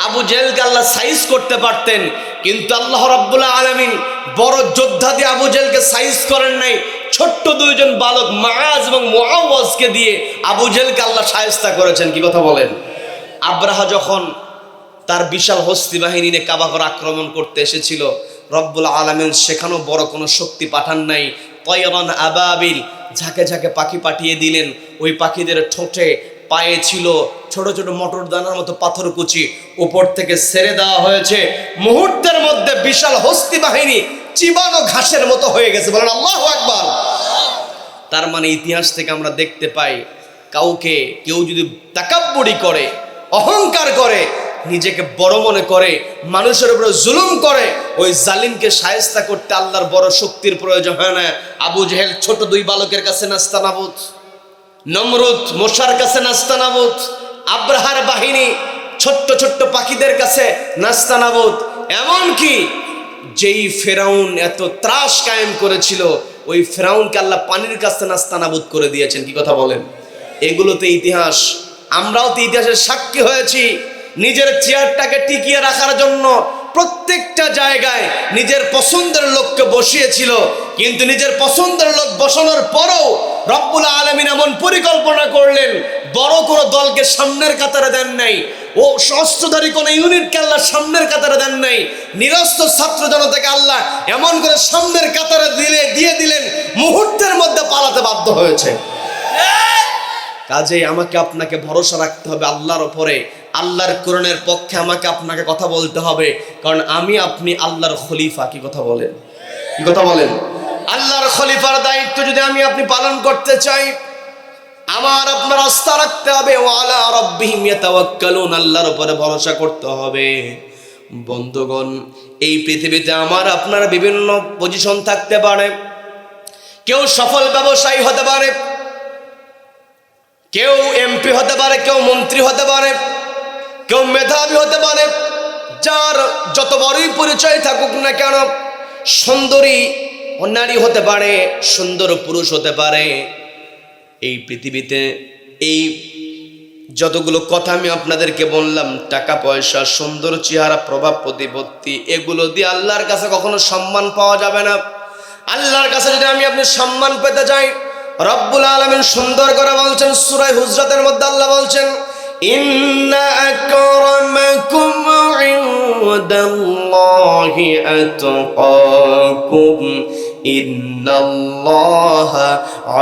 আবু জেহেলকে আল্লাহ সাইজ করতে পারতেন, কিন্তু আল্লাহ রাব্বুল আলামিন বড় যোদ্ধা দিয়ে আবু জেহেলকে সাইজ করেন নাই, ছোট্ট দুইজন বালক মাআজ এবং মুআওয়াজকে দিয়ে আবু জেহেলকে আল্লাহ শায়েস্তা করেছেন। কি কথা বলেন? আব্রাহা যখন তার বিশাল হস্তি বাহিনী নিয়ে কাবা ঘর আক্রমণ করতে এসেছিল, রব্বুল আলামিন সেখানেও বড় কোনো শক্তি পাঠান নাই, তয়রান আবাবিল, ঝাঁকে ঝাঁকে পাখি পাঠিয়ে দিলেন। ওই পাখিদের ঠোঁটে পায়ে ছিল ছোট ছোট মটর দানার মতো পাথরকুচি, উপর থেকে ছেড়ে দেওয়া হয়েছে, মুহূর্তের মধ্যে বিশাল হস্তি বাহিনী চিবানো ঘাসের মতো হয়ে গেছে। বলেন আল্লাহু আকবার। তার মানে ইতিহাস থেকে আমরা দেখতে পাই, কেউ যদি তাকাব্বুরি করে, অহংকার করে, নিজেকে বড় মনে করে, মানুষের উপরে জুলুম করে, ওই জালিমকে শায়েস্তা করতে আল্লাহর বড় শক্তির প্রয়োজন হয় না। আবু জেহেল ছোট দুই বালকের কাছে নাস্তানাবুদ, নমরুদ মশার কাছে নাস্তানাবুদ, আব্রাহার বাহিনী ছোট্ট ছোট্ট পাখিদের কাছে নাস্তানাবুদ, এমনকি যেই ফেরাউন এত ত্রাস কায়েম করেছিল, ওই ফেরাউনকে আল্লাহ পানির কাছে নাস্তানাবুদ করে দিয়েছেন। কি কথা বলেন? এগুলোতে ইতিহাস, আমরাও তো ইতিহাসের সাক্ষী হয়েছি। নিজের চেয়ারটাকে টিকিয়ে রাখার জন্য প্রত্যেকটা জায়গায় নিজের পছন্দের লোককে বসিয়েছিল, কিন্তু নিজের পছন্দের লোক বসানোর পরও রব্বুল আলামিন এমন পরিকল্পনা করলেন, বড় কোনো দলকে সামনের কাতারে দেন নাই, ও সশস্ত্রধারী কোনো ইউনিটকে আল্লাহ সামনের কাতারে দেন নাই, নিরস্ত্র ছাত্র জনতাকে আল্লাহ এমন করে সামনের কাতারে দিয়ে দিলেন, মুহূর্তের মধ্যে পালাতে বাধ্য হয়েছে। কাজেই আমাকে আপনাকে ভরসা রাখতে হবে আল্লাহর উপরে, আল্লাহর কোরআনের পক্ষে আমাকে আপনাকে কথা বলতে হবে, কারণ আমি আপনি আল্লাহর খলিফা। কি কথা বলেন? কি কথা বলেন? আল্লাহর খলিফার দায়িত্ব যদি আমি আপনি পালন করতে চাই, আমার আপনার আস্থা রাখতে হবে, ওয়ালা রাব্বিহিম ইয়াতাওয়াক্কালুন, আল্লাহর উপরে ভরসা করতে হবে। বন্ধুগণ, এই পৃথিবীতে আমার আপনার বিভিন্ন পজিশন থাকতে পারে, কেউ সফল ব্যবসায়ী হতে পারে, কেউ এমপি হতে পারে, কেউ মন্ত্রী হতে পারে, কেউ মেধাবী হতে পারে, যার যত বড়ই পরিচয় থাকুক না কেন, সুন্দরী নারী হতে পারে, সুন্দর পুরুষ হতে পারে। এই পৃথিবীতে এই যতগুলো কথা আমি আপনাদেরকে বললাম, টাকা পয়সা, সুন্দর চেহারা, প্রভাব প্রতিপত্তি, এগুলো দিয়ে আল্লাহর কাছে কখনো সম্মান পাওয়া যাবে না। আল্লাহর কাছে যদি আমি আপনি সম্মান পেতে চাই, রব্বুল আলামিন সুন্দর করে বলছেন, সূরা হুজরাতের মধ্যে আল্লাহ বলছেন, ইন্না আকরামাকুম ইনদাল্লাহি আতকাকুম ইন্নাল্লাহা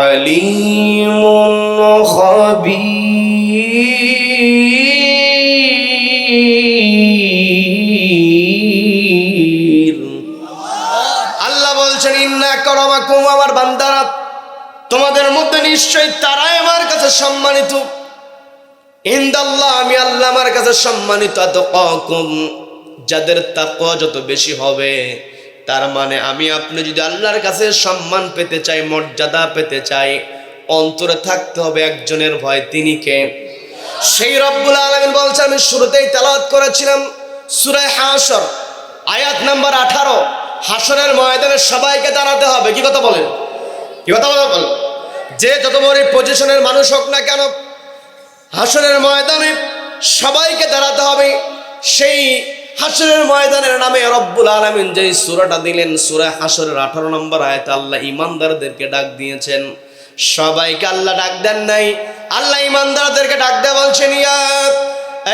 আলিমুন খাবীর। আল্লাহ বলছেন, ইন্না আকরামাকুম, আমার বান্দারা, তোমাদের মধ্যে নিশ্চয়ই তারাই আমার কাছে সম্মানিত, ইনদাল্লাহ, আমি আল্লাহ আমার কাছে সম্মানিত, আতকাকুম, যাদের তাকওয়া যত বেশি হবে। তার মানে আমি আপনি যদি আল্লাহর কাছে সম্মান পেতে চাই, মর্যাদা পেতে চাই, অন্তরে থাকতে হবে একজনের ভয়, তিনি কে? সেই রব্বুল আলামিন বলছেন, আমি শুরুতেই তেলাওয়াত করেছিলাম সূরা হাশর আয়াত নাম্বার 18, হাশরের ময়দানে সবাইকে দাঁড়াতে হবে। কি কথা বলেন? কি কথা বলেন? যে যত বড় পজিশনের মানুষ হোক না কেন, হাশরের ময়দানে সবাইকে দাঁড়াতে হবে। সেই হাশরের ময়দানের নামে রব্বুল আলামিন যে সূরাটা দিলেন, সূরা হাশরের 18 নম্বর আয়াতে আল্লাহ ঈমানদারদেরকে ডাক দিয়েছেন। সবাইকে আল্লাহ ডাক দেন নাই, আল্লাহ ঈমানদারদেরকে ডাক দিয়ে বলছেন, ইয়া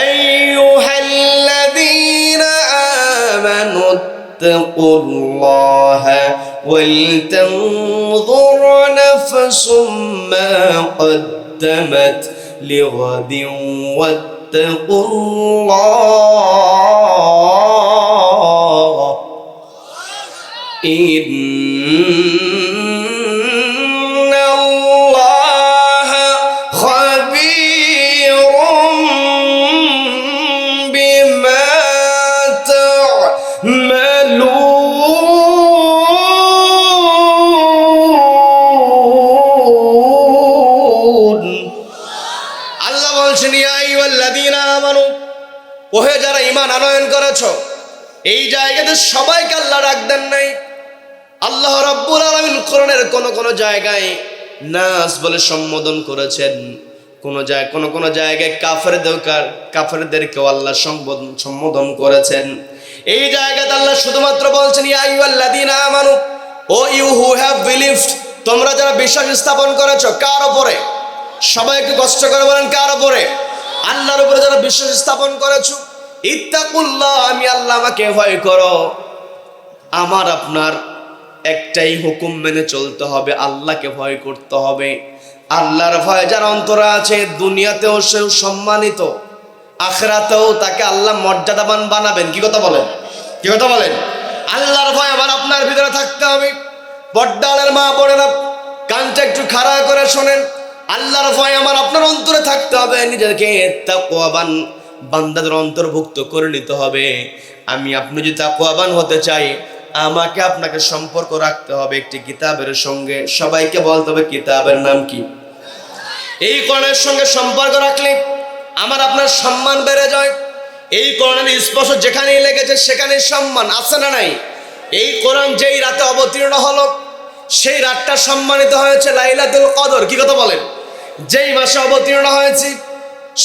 আইয়ুহাল্লাযীনা আমানু তাকুল্লাহা ওয়াল তানযুর নাফসুম মা قدمت لغد واتقوا الله إن الله মালুন। আল্লাহ বলছেন ইয়া আইয়ুহাল্লাযীনা আমানু, ওহে যারা ঈমান আনয়ন করেছো। এই জায়গাতে সবাইকে আল্লাহ ডাক দেন নাই। আল্লাহ রাব্বুল আলামিন কোরআনের কোন জায়গায় নাস বলে সম্বোধন করেছেন, কোন জায়গায় কাফেরদেরকেও আল্লাহ সম্বোধন করেছেন। এই জায়গাতে আল্লাহ শুধুমাত্র বলছেন ইয়া আইয়ুহাল্লাযীনা আমানু, ও ইউ হু হ্যাভ বিলিভড, তোমরা যারা বিশ্বাস স্থাপন করেছো। কার উপরে? সবাইকে কষ্ট করে বলেন কার উপরে? আল্লাহর উপরে যারা বিশ্বাস স্থাপন করেছো। ইত্তাকুল্লাহ, আমি আল্লাহ, আমাকে ভয় করো। আমার আপনার একটাই হুকুম মেনে চলতে হবে, আল্লাহকে ভয় করতে হবে। আল্লাহর ভয় যার অন্তরে আছে, দুনিয়াতেও সে সম্মানিত, আখিরাতেও তাকে আল্লাহ মর্যাদাবান বানাবেন। কি কথা বলেন? কি কথা বলেন? আল্লাহর ভয় আমার আপনার ভিতরে থাকতে হবে। পর্দালের মা বোনেরা, কানটা একটু খাড়া করে শোনেন। আল্লাহর ভয় আমার আপনার অন্তরে থাকতে হবে। নিজেকে তাকওয়াবান বান্দাদের অন্তর্ভুক্ত করে নিতে হবে। আমি আপনি যদি তাকওয়াবান হতে চাই, আমাকে আপনাকে সম্পর্ক রাখতে হবে একটি কিতাবের সঙ্গে। সবাইকে বলতে হবে কিতাবের নাম কি? এই কোরআনের সঙ্গে সম্পর্ক রাখলে আমার আপনার সম্মান বেড়ে যায়। এই কোরআনের স্পর্শ যেখানেই লেগেছে সেখানেই সম্মান আছে না নাই? এই কোরআন যেই রাতে অবতীর্ণ হলো, সেই রাতটা সম্মানিত হয়েছে লাইলাতুল কদর। কি কথা বলেন? যেই মাসে অবতীর্ণ হয়েছে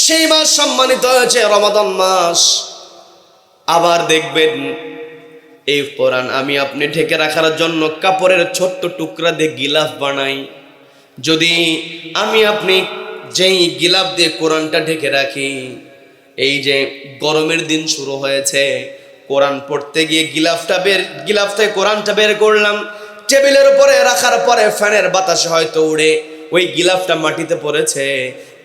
সেই মাস সম্মানিত হয়েছে রমাদান মাস। আবার দেখবেন এই কোরআন আমি আপনি ঢেকে রাখার জন্য কাপড়ের ছোট্ট টুকরা দিয়ে গিলাফ বানাই। যদি আমি আপনি যেই গিলাফ দিয়ে কোরআনটা ঢেকে রাখি, এই যে গরমের দিন শুরু হয়েছে, কোরআন পড়তে গিয়ে গিলাফ থেকে কোরআনটা বের করলাম, টেবিলের উপরে রাখার পরে ফ্যানের বাতাসে হয়তো উড়ে ওই গিলাফটা মাটিতে পড়েছে।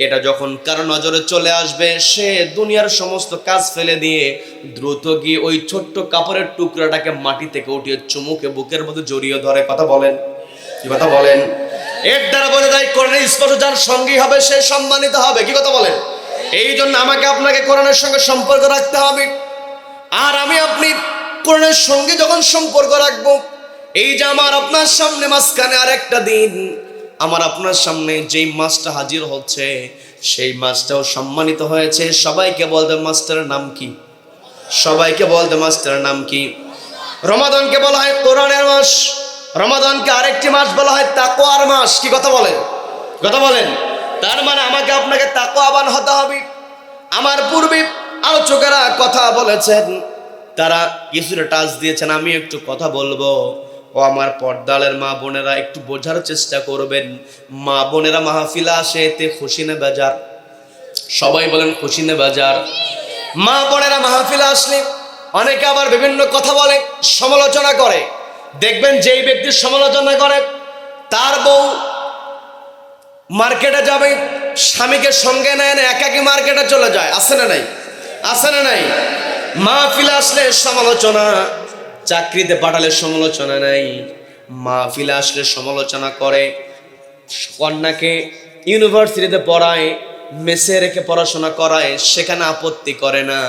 এটা যখন কারো নজরে চলে আসবে, সে দুনিয়ার সমস্ত কাজ ফেলে দিয়ে দ্রুত গিয়ে ওই ছোট্ট কাপড়ের টুকরাটাকে মাটি থেকে উঠিয়ে চুমুকে বুকের মধ্যে জড়িয়ে ধরে। কথা বলেন? কি কথা বলেন? এর দ্বারা বলে যায় কোরআনের স্পর্শ যার সঙ্গী হবে সে সম্মানিত হবে। কি কথা বলেন? এই জন্য আমাকে আপনাকে কোরআনের সঙ্গে সম্পর্ক রাখতে হবে। আর আমি আপনি কোরআনের সঙ্গে যখন সম্পর্ক রাখবো, এই যে আমার আপনার সামনে মাঝখানে আর একটা দিন, আমার আপনার সামনে যেই মাসটা হাজির হচ্ছে, সেই মাসটাও সম্মানিত হয়েছে। সবাইকে বলতে মাসটার নাম কি? সবাইকে বলতে মাসটার নাম কি? রমাদানকে বলা হয় কোরআনের মাস, রমাদানকে আরেকটি মাস বলা হয় তাকওয়ার মাস। কি কথা বলেন? কথা বলেন? তার মানে আমাকে আপনাকে তাকওয়াবান হতে হবে। আমার পূর্বে আলোচকেরা কথা বলেছেন, তারা কিছুটা টাচ দিয়েছেন, আমি একটু কথা বলবো। ও আমার পর্দালের মা বোনেরা, একটু বোঝার চেষ্টা করবেন। মা বোনেরা মাহফিলে আসে এতে খুশি না বেজার? সবাই বলেন খুশি না বেজার? মা বোনেরা মাহফিলে আসলে অনেকে আবার বিভিন্ন কথা বলে, সমালোচনা করে। দেখবেন যেই ব্যক্তির সমালোচনা করে, তার বউ মার্কেটে যাবে, স্বামীকে সঙ্গে নেয় না, একাকি মার্কেটে চলে যায়। আছে না নাই? আছে না নাই? মাহফিলে আসলে সমালোচনা, চাকরিতে পাঠালে সমালোচনা নাই, মাহফিলে আসলে সমালোচনা করে। কন্যাকে ইউনিভার্সিটিতে পড়ায়, মেসে রেখে পড়াশোনা করায়, সেখানে আপত্তি করে না।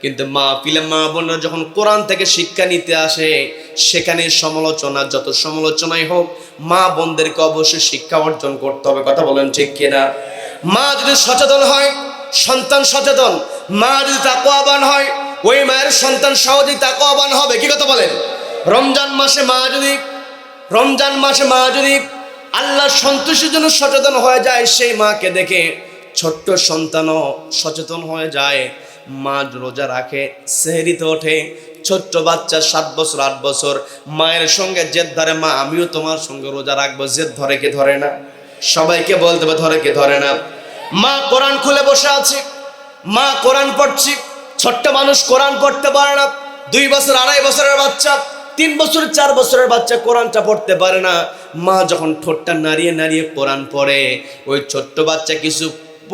কিন্তু মাহফিলে মা বোনরা যখন কোরআন থেকে শিক্ষা নিতে আসে, সেখানে সমালোচনা, যত সমালোচনাই হোক, মা বোনদেরকে অবশ্যই শিক্ষা অর্জন করতে হবে। কথা বলেন ঠিক কিনা? মা যদি সচেতন হয়, সন্তান সচেতন, মা যদি তাকওয়াবান হয়, ওই মায়ের সন্তান সহজেই তাকওয়াবান হবে। কি কথা বলেন? রমজান মাসে মা যদি আল্লাহর সন্তুষ্টির জন্য সচেতন হয়ে যায়, সেই মাকে দেখে ছোট্ট সন্তানও সচেতন হয়ে যায়। মা রোজা রাখে, সেহরিতে ওঠে, ছোট্ট বাচ্চা 7 বছর 8 বছর মায়ের সঙ্গে জেদ ধরে, মা আমিও তোমার সঙ্গে রোজা রাখবো। জেদ ধরে কি ধরে না? সবাইকে বলতে হবে ধরে কি ধরে না? মা কোরআন খুলে বসে আছে, মা কোরআন পড়ছি। ছোট্ট মানুষ কোরআন পড়তে পারে না। 2 বছর 2.5 বছরের বাচ্চা, 3 বছর 4 বছরের বাচ্চা কোরআনটা পড়তে পারে না। মা যখন ঠোঁটটা নাড়িয়ে নাড়িয়ে কোরআন পড়ে, ওই ছোট্ট বাচ্চা কিছু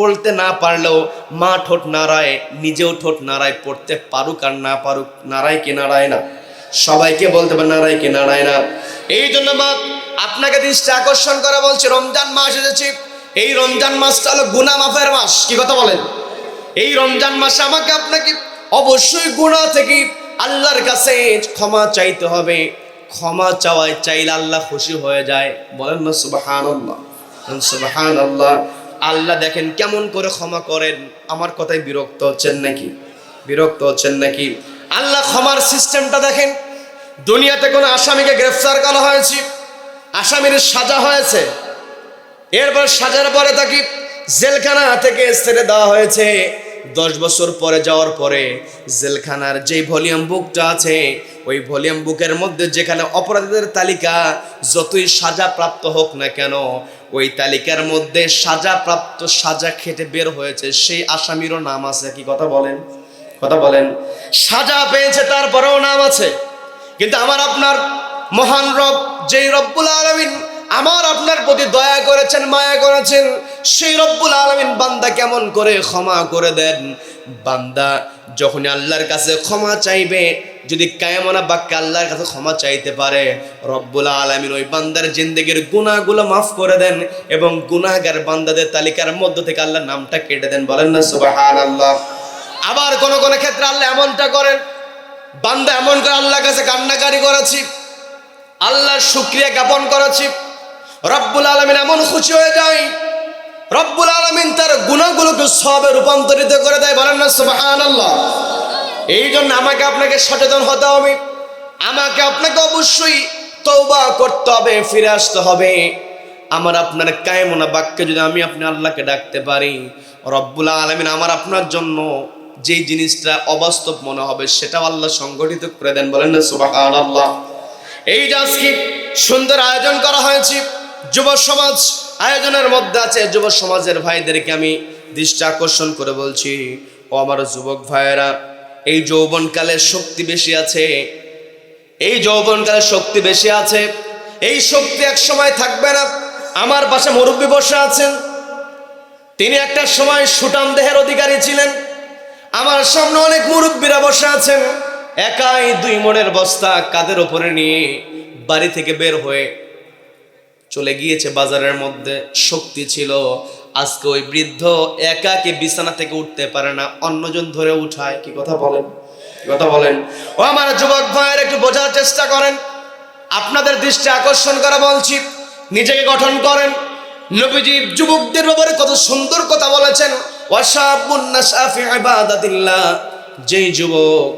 বলতে না পারলেও মা ঠোঁট নাড়ায়, নিজেও ঠোঁট নাড়ায়। পড়তে পারুক আর না পারুক, নাড়ায় কি নাড়ায় না? সবাইকে বলতে হবে নাড়ায় কি নাড়ায় না? এই জন্য মা আপনাকে দৃষ্টি আকর্ষণ করে বলছে, রমজান মাস এসেছে। এই রমজান মাসটা হলো গুনাহ মাফের মাস। কি কথা বলেন? এই রমজান মাসে আমাকে আপনাকে অবশ্যই গুনাহ থেকে আল্লাহর কাছে ক্ষমা চাইতে হবে। ক্ষমা চাইলে আল্লাহ খুশি হয়ে যায়। বলেন না সুবহানাল্লাহ, সুবহানাল্লাহ। আল্লাহ দেখেন কেমন করে ক্ষমা করেন। আমার কথায় বিরক্ত হচ্ছেন নাকি? বিরক্ত হচ্ছেন নাকি? আল্লাহ ক্ষমার সিস্টেমটা দেখেন। দুনিয়াতে কোনো আসামিকে গ্রেফতার করা হয়েছে, আসামির সাজা হয়েছে, এরপর সাজার পরে তাকে জেলখানা থেকে ছেড়ে দেওয়া হয়েছে। 10 বছর পরে যাওয়ার পরে জেলখানার যে ভলিউম বুকটা আছে, ওই ভলিউম বুকের মধ্যে যেখানে অপরাধীদের তালিকা, যতই সাজা প্রাপ্ত হোক না কেন, ওই তালিকার মধ্যে সাজাপ্রাপ্ত, সাজা খেটে বের হয়েছে সেই আসামিরও নাম আছে। কি কথা বলেন? কথা বলেন। সাজা পেয়েছে তারপরেও নাম আছে। কিন্তু আমার আপনার মহান রব, যেই রব্বুল আলামিন আমার আপনার প্রতি দয়া করেছেন, মায়া করেছেন, সেই রব্বুল আলামিন বান্দা কেমন করে ক্ষমা করে দেন। বান্দা যখন আল্লাহর কাছে ক্ষমা চাইবে, যদি কায়মনা বাক্যে আল্লাহর কাছে ক্ষমা চাইতে পারে, রব্বুল আলামিন ওই বান্দার জিন্দেগির গুনাহগুলো মাফ করে দেন এবং গুনাহগার বান্দাদের তালিকার মধ্য থেকে আল্লাহর নামটা কেটে দেন। বলেন না সুবহানাল্লাহ। আবার কোন কোন ক্ষেত্রে আল্লাহ এমনটা করেন, বান্দা এমন করে আল্লাহর কাছে কান্নাকারি করেছি, আল্লাহর শুকরিয়া জ্ঞাপন করেছি, রব্বুল আলামিন এমন খুশি হয়ে যায়, রব্বুল আলামিন তার গুনাহগুলোকে সওয়াবে রূপান্তরিত করে দেয়। বলেন না সুবহানাল্লাহ। এই জন্য আমাকে আপনাকে সচেতন হতে হবে, আমাকে আপনাকে অবশ্যই তওবা করতে হবে, ফিরে আসতে হবে। আমার আপনার কায়মনা বাক্যে যদি আমি আপনি আল্লাহকে ডাকতে পারি, রব্বুল আলামিন আমার আপনার জন্য যেই জিনিসটা অবাস্তব মনে হবে সেটাও আল্লাহ সংগঠিত করে দেন। বলেন না সুবহানাল্লাহ। এই যে আজকে সুন্দর আয়োজন করা হয়েছে, যুব সমাজ আয়োজনের মধ্যে আছে, যুব সমাজের ভাইদেরকে আমি দৃষ্টি আকর্ষণ করে বলছি, ও আমার যুবক ভাইয়েরা, এই যৌবনকালে শক্তি বেশি আছে, এই যৌবনকালে শক্তি বেশি আছে, এই শক্তি এক সময় থাকবে না। আমার পাশে মুরব্বী বসে আছেন, তিনি একটা সময় সুঠাম দেহের অধিকারী ছিলেন। আমার সামনে অনেক মুরব্বীরা বসে আছেন, একাই 2 মণের বস্তা কাঁধের উপরে নিয়ে বাড়ি থেকে বের হয়ে চলে গিয়েছে বাজারের মধ্যে। শক্তি ছিল, আজকে ওই বৃদ্ধ একাকে বিছানা থেকে উঠতে পারে না, অন্যজন ধরে উঠায়। কি কথা বলেন? কি কথা বলেন? ও আমার যুবক ভাইয়ের, একটু বোঝার চেষ্টা করেন, আপনাদের দৃষ্টি আকর্ষণ করা বলছি, নিজেকে গঠন করেন। নবীজি যুবকদের ব্যাপারে কত সুন্দর কথা বলেছেন, ওয়াশাবুন নাশা ফি ইবাদাতিল্লাহ, যেই যুবক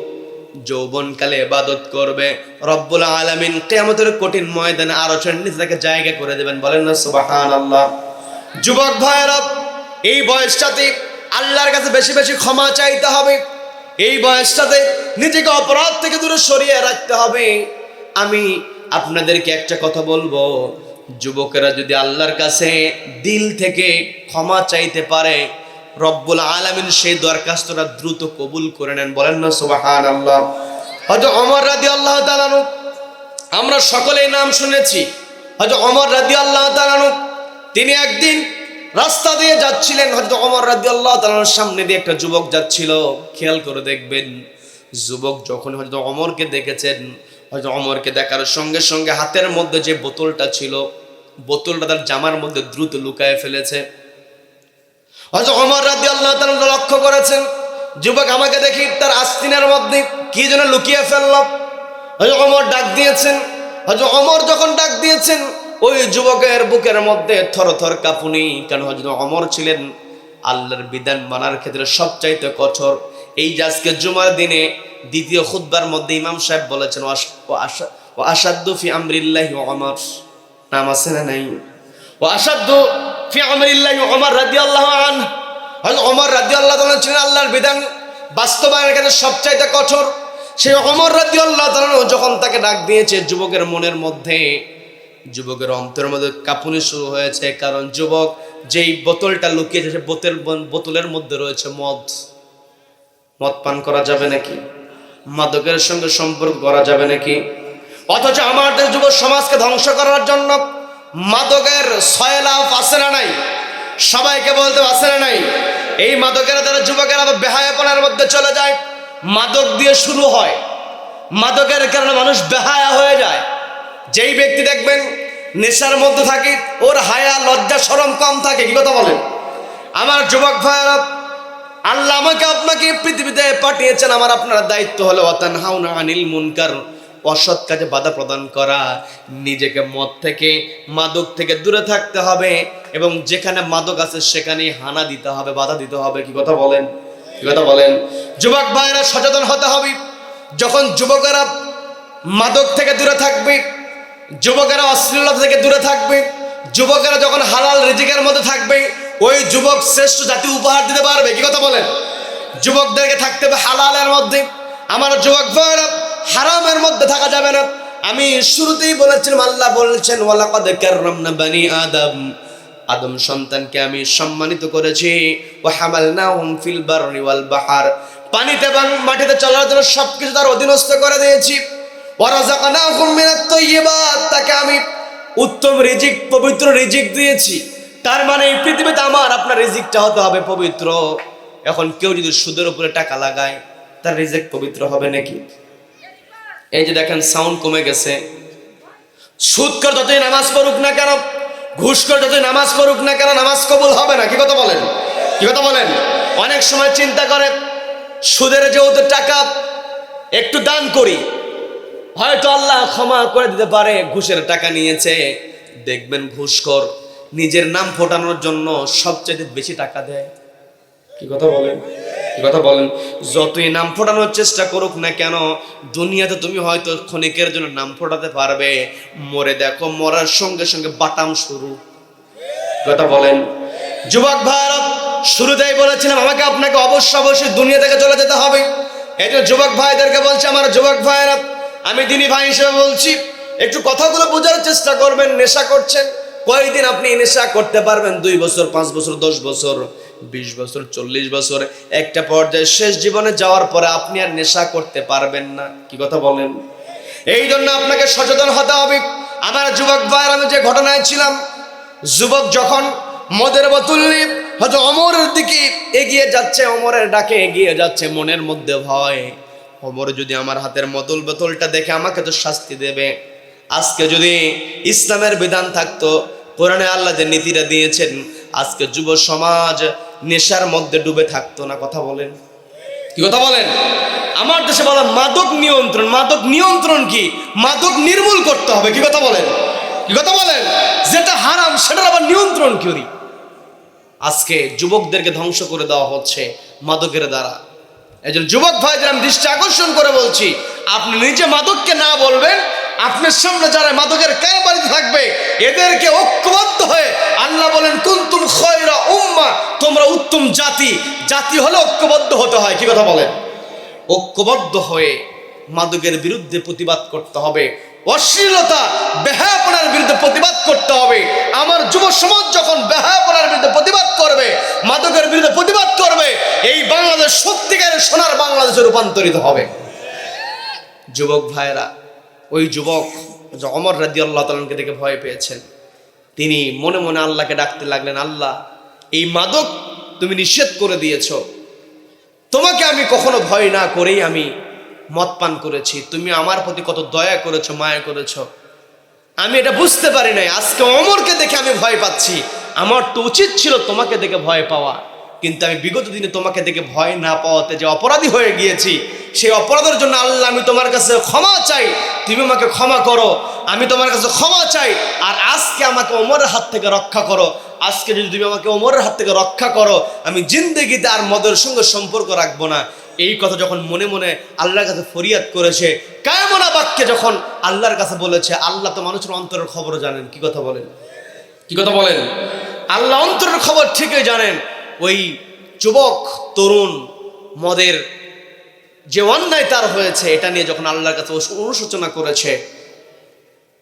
যৌবনকালে ইবাদত করবে, রব্বুল আলামিন কিয়ামতের কঠিন ময়দানে আরশের নিচে তাকে জায়গা করে দেবেন। বলেন না সুবহানাল্লাহ। যুবক ভাইয়েরা, এই বয়সটাতে আল্লাহর কাছে বেশি বেশি ক্ষমা চাইতে হবে, এই বয়সটাতে নিজেকে অপরাধ থেকে দূরে সরিয়ে রাখতে হবে। আমি আপনাদেরকে একটা কথা বলবো, যুবকেরা যদি আল্লাহর কাছে দিল থেকে ক্ষমা চাইতে পারে, রব্বুল আলামিন সেই দরখাস্তটা দ্রুত কবুল করে নেন। বলেন না সুবহানাল্লাহ। হযরত ওমর রাদিয়াল্লাহু তাআলা আনহু, আমরা সকলেই নাম শুনেছি হযরত ওমর রাদিয়াল্লাহু তাআলা আনহু। তিনি একদিন রাস্তা দিয়ে যাচ্ছিলেন, হযরত ওমর রাদিয়াল্লাহু তাআলার সামনে দিয়ে একটা যুবক যাচ্ছিল। খেয়াল করে দেখবেন, যুবক যখন হযরত ওমরকে দেখেছেন, হযরত ওমরকে দেখার সঙ্গে সঙ্গে হাতের মধ্যে যে বোতলটা ছিল, বোতলটা তার জামার মধ্যে দ্রুত লুকায়ে ফেলেছে। হযরত ওমর রাদিয়াল্লাহু তাআলা লক্ষ্য করেছেন, যুবক আমাকে দেখি তার আস্তিনের মধ্যে কি যেন লুকিয়ে ফেলল। হযরত ওমর ডাক দিয়েছেন। হযরত ওমর যখন ডাক দিয়েছেন, ওই যুবকের বুকের মধ্যে থরথর কাঁপুনি, কারণ হযরত ওমর ছিলেন আল্লাহর বিধান মানার ক্ষেত্রে সবচাইতে কঠোর। এই যে আজকে জুমার দিনে দ্বিতীয় খুতবার মধ্যে ইমাম সাহেব বলেছেন, ওয়া আশাদ্দু ফি আমরিল্লাহি ওমর, নাম আছে না নাই? ওয়া আশাদ্দু ফি আমরিল্লাহি ওমর রাদিয়াল্লাহু আনহু। হযরত ওমর রাদিয়াল্লাহু তাআলা ছিলেন আল্লাহর বিধান বাস্তবায়নের ক্ষেত্রে সবচাইতে কঠোর। সেই ওমর রাদিয়াল্লাহু তাআলা যখন তাকে ডাক দিয়েছে, যুবকের মনের মধ্যে, যুবকের অন্তরের মধ্যে কাঁপুনি শুরু হয়েছে, কারণ যুবক যেই বোতলটা লুকিয়েছে, সেই বোতলের মধ্যে রয়েছে মদ। মদ পান করা যাবে নাকি? মাদকের সঙ্গে সম্পর্ক করা যাবে নাকি? অথচ আমাদের যুব সমাজকে ধ্বংস করার জন্য মাদকের সয়লাভ আছে না নাই? সবাইকে বলতে আছে না নাই? এই মাদকের দ্বারা যুবকেরা বেহায়াপনার মধ্যে চলে যায়। মাদক দিয়ে শুরু হয়, মাদকের কারণে মানুষ বেহায়া হয়ে যায়। যেই ব্যক্তি দেখবেন নেশার মধ্যে থাকে, ওর হায়া লজ্জা শরম কম থাকে। কি কথা বলেন? আমার যুবক ভাইয়েরা, আল্লাহ আমাকে আপনাকে পৃথিবীতে পাঠিয়েছেন, আমার আপনার দায়িত্ব হলো ওয়াতানহাউনা আনিল মুনকার, অসৎ কাজে বাধা প্রদান করা। নিজেকে মদ থেকে, মাদক থেকে দূরে থাকতে হবে, এবং যেখানে মাদক আছে সেখানে হানা দিতে হবে, বাধা দিতে হবে। কি কথা বলেন? কি কথা বলেন? যুবক ভাইরা সচেতন হতে হবে। যখন যুবকেরা মাদক থেকে দূরে থাকবে, যুবকেরা অশ্লীলতা থেকে দূরে থাকবে, যুবকেরা যখন হালাল রিজিকের মধ্যে থাকবে, ওই যুবক শ্রেষ্ঠ জাতি উপহার দিতে পারবে। কি কথা বলেন? যুবকদেরকে থাকতে হবে হালালের মধ্যে। আমার যুবক ভাইরা হারামের মধ্যে থাকা যাবে না। আমি শুরুতেই বলেছিলাম, আল্লাহ বলেছেন ওয়ালাকাদ কাররামনা বানি আদম, আদম সন্তানকে আমি সম্মানিত করেছি। ওয়া হামালনাহুম ফিল বাররি ওয়াল বাহর, পানিতে এবং মাটিতে চলার জন্য সবকিছু তার অধীনস্থ করে দিয়েছি। ওয়া রাযাকনাহুম মিনাত তাইয়্যিবাত, তাকে আমি উত্তম রিজিক, পবিত্র রিজিক দিয়েছি। তার মানে এই পৃথিবীতে আমার আপনার রিজিকটা হতে হবে পবিত্র। এখন কেউ যদি সুদের উপরে টাকা লাগায়, তার রিজিক পবিত্র হবে নাকি? এই যে দেখেন সাউন্ড কমে গেছে। সুদখোর যতই নামাজ পড়ুক না কেন, ঘুষখোর যতই নামাজ পড়ুক না কেন, নামাজ কবুল হবে না। কি কথা বলেন? কি কথা বলেন? অনেক সময় চিন্তা করে সুদের যেহেতু টাকা, একটু দান করি, হয়তো আল্লাহ ক্ষমা করে দিতে পারে। ঘুষের টাকা নিয়েছে, দেখবেন ঘুষখোর নিজের নাম ফোটানোর জন্য সবচেয়ে বেশি টাকা দেয়। কি কথা বলেন? কি কথা বলেন? যতই নাম ফোটানোর চেষ্টা করুক না কেন, দুনিয়াতে তুমি হয়তো ক্ষণিকের জন্য নাম ফোটাতে পারবে, মরে দেখো মরার সঙ্গে সঙ্গে বাটাম শুরু। কথা বলেন? যুবক ভাইরা শুরুতেই বলেছিলাম আমাকে আপনাকে অবশ্যই দুনিয়া থেকে চলে যেতে হবে। এই জন্য যুবক ভাইদেরকে বলছি, আমার যুবক ভাইরা, আমি দিনী ভাই হিসেবে বলছি, একটু কথাগুলো বোঝার চেষ্টা করবেন। নেশা করছেন, কয়দিন আপনি নেশা করতে পারবেন? 2 বছর, 5 বছর, 10 বছর, 20 বছর, 40 বছর। একটা পর্যায়ে শেষ জীবনে যাওয়ার পরে আপনি আর নেশা করতে পারবেন না। কি কথা বলেন? এই জন্য আপনাকে সচেতন হতে হবে। আমার যুবক ভাইয়ের, আমি যে ঘটনায় ছিলাম, যুবক যখন মদের বোতল নিয়ে হয়তো ওমরের দিকে এগিয়ে যাচ্ছে, ওমরের ডাকে এগিয়ে যাচ্ছে, মনের মধ্যে ভয়, ওমর যদি আমার হাতের মদল বোতলটা দেখে আমাকে তো শাস্তি দেবে। আজকে যদি ইসলামের বিধান থাকতো, কোরআনে আল্লাহ যে নীতিটা দিয়েছেন, আজকে যুব সমাজ নেশার মধ্যে ডুবে থাকতো না। কথা বলেন? কি কথা বলেন? আমার দেশে বলা মাদক নিয়ন্ত্রণ। মাদক নিয়ন্ত্রণ কি? মাদক নির্মূল করতে হবে। কি কথা বলেন? কি কথা বলেন? যেটা হারাম সেটার আবার নিয়ন্ত্রণ করি। আজকে যুবকদেরকে ধ্বংস করে দেওয়া হচ্ছে মাদকের দ্বারা। এই জন্য যুবক ভাইদের আমি দৃষ্টি আকর্ষণ করে বলছি, আপনি নিজে মাদককে না বলবেন, আপনার সামনে যারা মাদকের কারবারি থাকবে এদেরকে ঐক্যবদ্ধ হয়ে, আল্লাহ বলেন কুনতুম খায়রা উম্মাহ, তোমরা উত্তম জাতি। জাতি হলে ঐক্যবদ্ধ হতে হয়। কি কথা বলেন? ঐক্যবদ্ধ হয়ে মাদকের বিরুদ্ধে প্রতিবাদ করতে হবে, অশ্লীলতা বেহায়াপনার বিরুদ্ধে প্রতিবাদ করতে হবে। আমার যুব সমাজ যখন বেহায়াপনার বিরুদ্ধে প্রতিবাদ করবে, মাদকের বিরুদ্ধে প্রতিবাদ করবে, এই বাংলাদেশ সত্যিকারের সোনার বাংলাদেশে রূপান্তরিত হবে। যুবক ভাইরা, ওই যুবক ওমর রাদিয়াল্লাহু তাআলাকে দেখে ভয় পেয়েছেন। তিনি মনে মনে আল্লাহকে ডাকতে লাগলেন, আল্লাহ, এই মাদক তুমি নিষেধ করে দিয়েছো, তোমাকে আমি কখনো ভয় না করেই আমি মদ পান করেছি। তুমি আমার প্রতি কত দয়া করেছো, মায়া করেছো, আমি এটা বুঝতে পারি নাই। আজকে ওমরকে দেখে আমি ভয় পাচ্ছি। আমার তো উচিত ছিল তোমাকে দেখে ভয় পাওয়া, কিন্তু আমি বিগত দিনে তোমাকে দেখে ভয় না পাওয়াতে যে অপরাধী হয়ে গিয়েছি, সেই অপরাধের জন্য আল্লাহ আমি তোমার কাছে ক্ষমা চাই, তুমি আমাকে ক্ষমা করো। আমি তোমার কাছে ক্ষমা চাই, আর আজকে আমাকে ওমরের হাত থেকে রক্ষা করো। আজকে যদি তুমি আমাকে ওমরের হাত থেকে রক্ষা করো, আমি জিন্দেগিতে আর মদের সঙ্গে সম্পর্ক রাখবো না। এই কথা যখন মনে মনে আল্লাহর কাছে ফরিয়াদ করেছে, কায়মনা বাক্যে যখন আল্লাহর কাছে বলেছে, আল্লাহ তো মানুষের অন্তরের খবর জানেন। কি কথা বলেন? কি কথা বলেন? আল্লাহ অন্তরের খবর ঠিকই জানেন। ওই যুবক তরুণ মদের যে অন্যায় তার হয়েছে, এটা নিয়ে যখন আল্লাহর কাছে অনুশোচনা করেছে,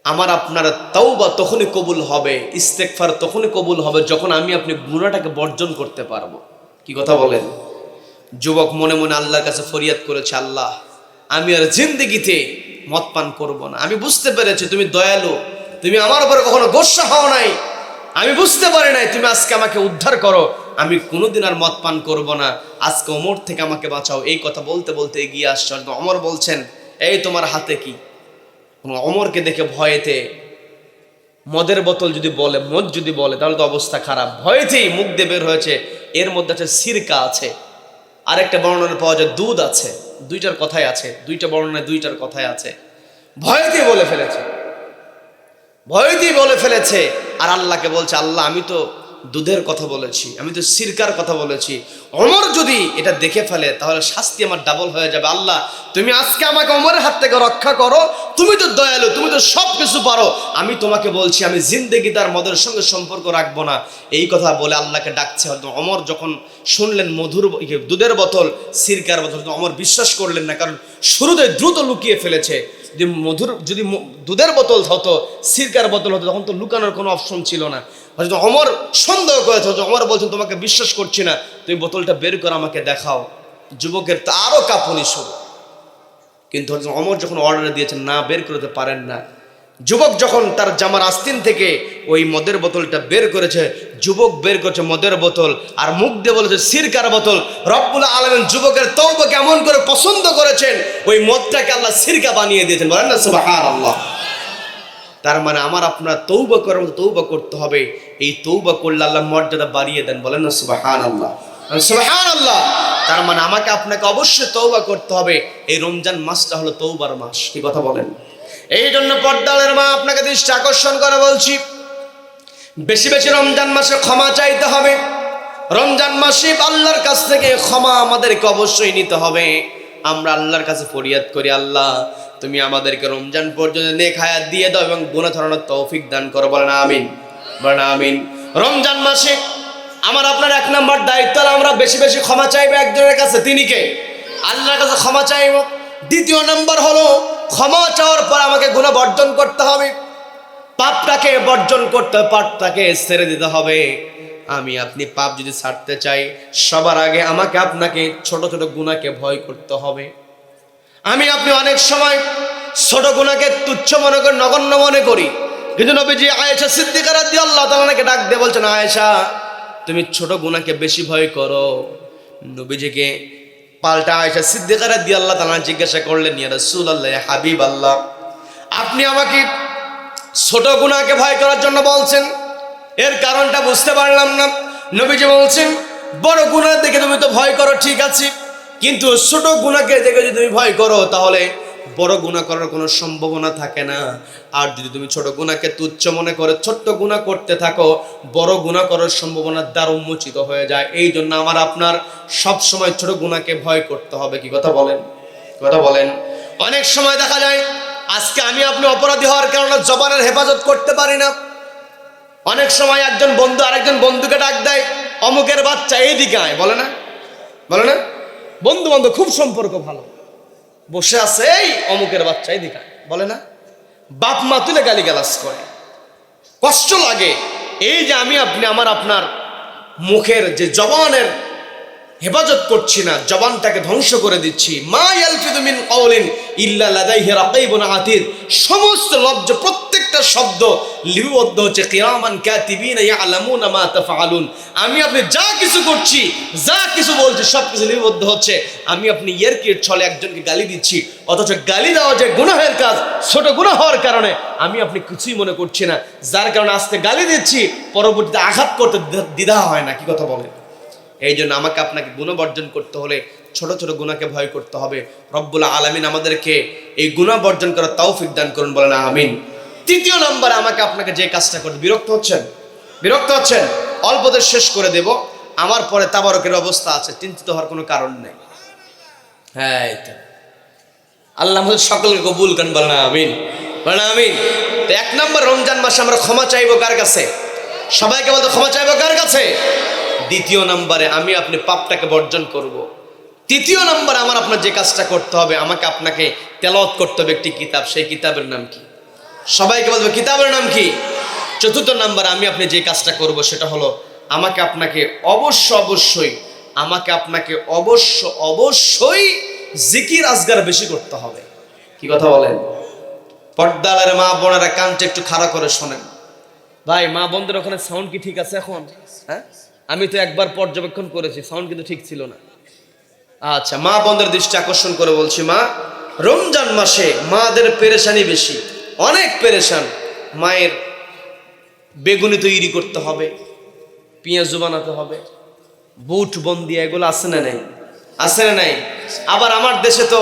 আমার আপনার তাওবা তখনই কবুল হবে, ইস্তেগফার তখনই কবুল হবে যখন আমি আপনি গুনাহটাকে বর্জন করতে পারবো। কি কথা বলেন? যুবক মনে মনে আল্লাহর কাছে ফরিয়াদ করেছে, আল্লাহ, আমি আর জিন্দেগিতে মদ পান করবো না। আমি বুঝতে পেরেছি তুমি দয়ালু, তুমি আমার উপরে কখনো গোস্বা হও নাই। আমি বুঝতে পারি নাই, তুমি আজকে আমাকে উদ্ধার করো, আমি কোনোদিন আর মদ পান করবো না। আজকে ওমর থেকে আমাকে বাঁচাও। এই কথা বলতে বলতে এগিয়ে আসছে। ওমর বলছেন, এই তোমার হাতে কি? ওমরকে দেখে ভয়েতে মদের বোতল যদি বলে, মদ যদি বলে, তাহলে তো অবস্থা খারাপ। ভয়েতেই মুখ দিয়ে বের হয়েছে, এর মধ্যে একটা সিরকা আছে। আরেকটা বর্ণনা পাওয়া যায় দুধ আছে, দুইটার কথাই আছে, দুইটা বর্ণনায় দুইটার কথাই আছে। ভয়তে বলে ফেলেছে, ভয়তেই বলে ফেলেছে। আর আল্লাহকে বলছে, আল্লাহ আমি তো দুধের কথা বলেছি, আমি তো সিরকার কথা বলেছি। ওমর যদি এটা দেখে ফেলে তাহলে শাস্তি আমার ডাবল হয়ে যাবে। আল্লাহ তুমি আজকে আমাকে ওমরের হাত থেকে রক্ষা করো, তুমি তো দয়ালু, তুমি তো সব কিছু পারো। আমি তোমাকে বলছি আমি জিন্দেগি তার মদের সঙ্গে সম্পর্ক রাখবো না। এই কথা বলে আল্লাহকে ডাকছে। ওমর যখন শুনলেন দুধের বোতল সিরকার বোতল, ওমর বিশ্বাস করলেন না, কারণ শুরুতে দ্রুত লুকিয়ে ফেলেছে। যদি দুধের বোতল হতো, সিরকার বোতল হতো, তখন তো লুকানোর কোনো অপশন ছিল না। হয়তো ওমর সন্দেহ করেছে। ওমর বলছেন তোমাকে বিশ্বাস করছি না, তুমি বোতলটা বের করে আমাকে দেখাও। যুবকের তো আরো কাঁপুনি শুরু। কিন্তু ওমর যখন অর্ডার দিয়েছেন না বের করতে পারেন না, যুবক যখন তার জামার আস্তিন থেকে ওই মদের বোতলটা বের করেছে, যুবক বের করেছে মদের বোতল আর মুখ দিয়ে বলেছে সিরকার বোতল। রব্বুল আলামিন যুবকের তওবা কেমন করে পছন্দ করেছেন, ওই মদটাকে আল্লাহ সিরকা বানিয়ে দিয়েছেন। বলেন না সুবহানাল্লাহ। তার মানে আমার আপনার তওবা করার মতো তওবা করতে হবে। এই তওবা করলে আল্লাহ মর্যাদা বাড়িয়ে দেন। বলেন না সুবহানাল্লাহ, সুবহানাল্লাহ। তার মানে আমাকে আপনাকে অবশ্যই তওবা করতে হবে। এই রমজান মাসটা হলো তওবার মাস। কি কথা বলেন? এই জন্য পর্দালের মা আপনাকে দৃষ্টি আকর্ষণ করে বলছি, বেশি বেশি রমজান মাসে ক্ষমা চাইতে হবে। রমজান মাসে আল্লাহর কাছ থেকে ক্ষমা আমাদেরকে অবশ্যই নিতে হবে। আমরা আল্লাহর কাছে ফরিয়াদ করি, আল্লাহ তুমি আমাদেরকে রমজান পর্যন্ত নেক হায়াত দিয়ে দাও এবং গুনাহ ধরানোর তৌফিক দান করো। বলেন আমিন, বলেন আমিন। রমজান মাসে আমার আপনার এক নাম্বার দায়িত্ব, আমরা বেশি বেশি ক্ষমা চাইবো একজনের কাছে। তিনি কে? আল্লাহর কাছে ক্ষমা চাইব। দ্বিতীয় নাম্বার হলো ক্ষমা চাওয়ার পর আমাকে গুনাহ বর্জন করতে হবে, পাপটাকে বর্জন করতে, পাপটাকে ছেড়ে দিতে হবে। আমি আপনি পাপ যদি ছাড়তে চাই, সবার আগে আমাকে আপনাকে ছোট ছোট গুনাহকে ভয় করতে হবে। আমি আপনি অনেক সময় ছোট গুনাহকে তুচ্ছ মনে করি, নগণ্য মনে করি। কিন্তু নবীজি আয়েশা সিদ্দিকা রাদিয়াল্লাহু তাআলাকে ডাক দিয়ে বলছেন, আয়েশা তুমি ছোট গুনাহকে বেশি ভয় করো। নবীজিকে পাল্টা আয়েশা সিদ্দিকা রাদিয়াল্লাহু তাআলা জিজ্ঞাসা করলেন, ইয়া রাসূলুল্লাহ, ইয়া হাবিবাল্লাহ, আপনি আমাকে ছোট গুনাহকে ভয় করার জন্য বলছেন, এর কারণটা বুঝতে পারলাম না। নবীজি বলছেন, বড় গুনাহ দেখে তুমি তো ভয় করো, ঠিক আছে, কিন্তু ছোট গুনাহকে দেখে যদি তুমি ভয় করো তাহলে বড় গুনাহ করার কোনো সম্ভাবনা থাকে না। আর যদি তুমি ছোট গুনাহকে তুচ্ছ মনে করে ছোট্ট গুনাহ করতে থাকো, বড় গুনাহ করার সম্ভাবনা দ্বার উন্মোচিত হয়ে যায়। এই জন্য আমার আপনার সব সময় ছোট গুনাহকে ভয় করতে হবে। কি কথা বলেন? কথা বলেন। অনেক সময় দেখা যায় আজকে আমি আপনি অপরাধী হওয়ার কারণে জবানের হেফাজত করতে পারি না। অনেক সময় একজন বন্ধু আরেকজন বন্ধুকে ডাক দেয়, অমুকের বাচ্চা এইদিকে আয়, বলে না? বলে না? বন্ধু বান্ধব খুব সম্পর্ক ভালো, বসে আছে, এই অমুকের বাচ্চা এইদিকে আয়, বলে না? বাপ মা তুলে গালিগালাজ করে, কষ্ট লাগে। এই যে আমি আপনি আমার আপনার মুখের যে জবানের হেফাজত করছি না, জবানটাকে ধ্বংস করে দিচ্ছি। মা ইয়ালফিযু মিন কাওলিন ইল্লা লাদাইহি রাকীবুন আতীদ। সমস্ত লফজ, প্রত্যেকটা শব্দ লিপিবদ্ধ হচ্ছে কিরামান কাতিবিনা ইয়ালামুনা মা তাফআলুন। আমি আপনি যা কিছু করছি, যা কিছু বলছি, সব কিছু লিপিবদ্ধ হচ্ছে। আমি আপনি ইয়ারকির ছলে একজনকে গালি দিচ্ছি, অথচ গালি দেওয়া যে গুনাহের কাজ, ছোট গুনাহ হওয়ার কারণে আমি আপনি কিছুই মনে করছি না, যার কারণে আজকে গালি দিচ্ছি, পরবর্তীতে আঘাত করতে দ্বিধা হয় না। কি কথা বলেন? এই জন্য আমাকে আপনাকে গুনাহ বর্জন করতে হলে ছোট ছোট গুনাহকে ভয় করতে হবে। রব্বুল আলামিন আমাদেরকে এই গুনাহ বর্জন করার তৌফিক দান করুন। বলেন আমিন। তৃতীয় নম্বরে আমাকে আপনাকে যে কাজটা করতে, বিরক্ত হচ্ছেন? বিরক্ত হচ্ছেন? অল্পদের শেষ করে দেব, আমার পরে তাবারকের অবস্থা আছে, চিন্তিত হওয়ার কোনো কারণ নেই। হ্যাঁ, এটা আল্লাহ আমাদের সকলকে কবুল করেন। বলেন আমিন, বলেন আমিন। তো এক নম্বর, রমজান মাসে আমরা ক্ষমা চাইবো কার কাছে? সবাইকে বলতে ক্ষমা চাইবো কার কাছে? দ্বিতীয় নম্বরে আমি আপনি পাপটাকে বর্জন করব। তৃতীয় নম্বরে আমার আপনার যে কাজটা করতে হবে, আমাকে আপনাকে তেলাওয়াত করতে হবে একটি কিতাব। সেই কিতাবের নাম কি? সবাইকে বলবো কিতাবের নাম কি? চতুর্থ নম্বরে আমি আপনি যে কাজটা করব সেটা হলো আমাকে আপনাকে অবশ্যই জিকির আজগার বেশি করতে হবে। কি কথা বলেন? পর্দালের মা বোনেরা কানটা একটু খাড়া করে শোনেন। ভাই, মা বোনদের ওখানে সাউন্ড কি ঠিক আছে এখন? হ্যাঁ, আমি তো একবার পর্যবেক্ষণ করেছি, সাউন্ড কিন্তু ঠিক ছিল না। আচ্ছা, মা বোনদের দৃষ্টি আকর্ষণ করে বলছি, মা, রমজান মাসে মাদের পেরেশানি বেশি, অনেক পেরেশান। মায়ের বেগুনি তৈরি করতে হবে, পেঁয়াজু বানাতে হবে, বুট বন্দি, এগুলো আছে না নেই? আছে না নাই? আবার আমার দেশে তো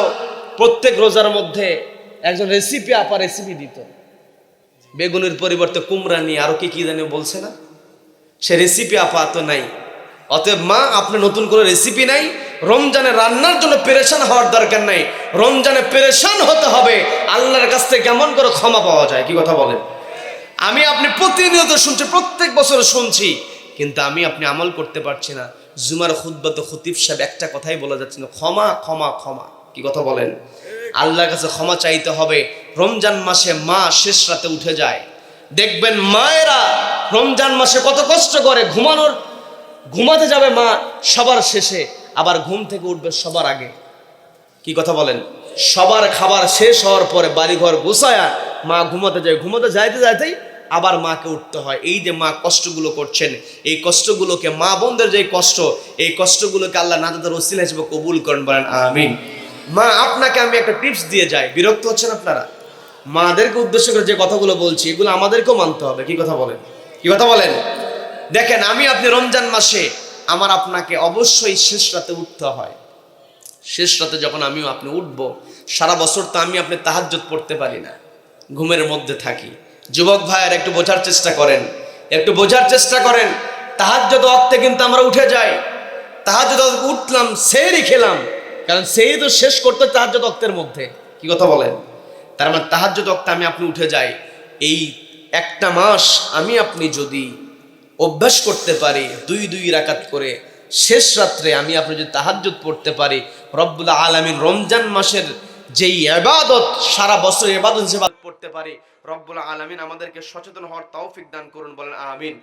প্রত্যেক রোজার মধ্যে একজন রেসিপি আপা রেসিপি দিত, বেগুনের পরিবর্তে কুমড়া নিয়ে আরো কি কি জানি বলছে না, সে রেসিপি আপা তো নাই। অতএব মা, আপনি নতুন করে রেসিপি নাই, রমজানে রান্নার জন্য পেরেশান হওয়ার দরকার নাই। রমজানে পেরেশান হতে হবে আল্লাহর কাছ থেকে কেমন করে ক্ষমা পাওয়া যায়। কি কথা বলেন? আমি আপনি প্রতিনিয়ত শুনছি, প্রত্যেক বছর শুনছি, কিন্তু আমি আপনি আমল করতে পারছি না। জুমার খুতবাতে খতিব সাহেব একটা কথাই বলা যাচ্ছে না, ক্ষমা ক্ষমা ক্ষমা। কি কথা বলেন? আল্লাহর কাছে ক্ষমা চাইতে হবে। রমজান মাসে মা শেষ রাতে উঠে যায়, দেখবেন মায়েরা রমজান মাসে কত কষ্ট করে। ঘুমাতে যাবে মা সবার শেষে, আবার ঘুম থেকে উঠবে সবার আগে। কি কথা বলেন? সবার খাবার শেষ হওয়ার পরে বাড়িঘর গোছায়া মা ঘুমাতে যায়, ঘুমাতে যাইতে যাইতেই আবার মাকে উঠতে হয়। এই যে মা কষ্টগুলো করছেন, এই কষ্টগুলোকে, মা বোনদের যে কষ্ট, এই কষ্টগুলোকে আল্লাহ নাজাতের ওসিলা হিসেবে কবুল করেন, বলেন আমিন। মা, আপনাকে আমি একটা টিপস দিয়ে যাই, বিরক্ত হচ্ছেন আপনারা? মাদেরকে উদ্দেশ্য করে যে কথাগুলো বলছি, এগুলো আমাদেরকেও মানতে হবে। কি কথা বলেন? কি কথা বলেন? দেখেন, আমি আপনি রমজান মাসে আমার আপনাকে অবশ্যই শেষ রাতে উঠতে হয়। শেষ রাতে যখন আমিও আপনি উঠবো, সারা বছর তো আমি আপনি তাহাজ্জুদ পড়তে পারি না, ঘুমের মধ্যে থাকি। যুবক ভাইয়ের একটু বোঝার চেষ্টা করেন, একটু বোঝার চেষ্টা করেন। তাহাজ্জুদ ওয়াক্তে কিন্তু আমরা উঠে যাই, তাহাজ্জুদ উঠলাম, সেহরি খেলাম, কারণ সেহরি তো শেষ করতে তাহাজ্জুদ ওয়াক্তের মধ্যে। কি কথা বলেন? তার মানে তাহাজ্জুদ ওয়াক্তে আমি আপনি উঠে যাই। এই একটা মাস আমি আপনি যদি অভ্যাস করতে পারি, দুই রাকাত করে শেষ রাত্রে আমি আপনি যদি তাহাজ্জুদ পড়তে পারি, রব্বুল আলামিন রমজান মাসের যেই ইবাদত সারা বছর ইবাদত হিসেবে পড়তে পারি, রব্বুল আলামিন আমাদেরকে সচেতন হওয়ার তৌফিক দান করুন, বলেন আমিন।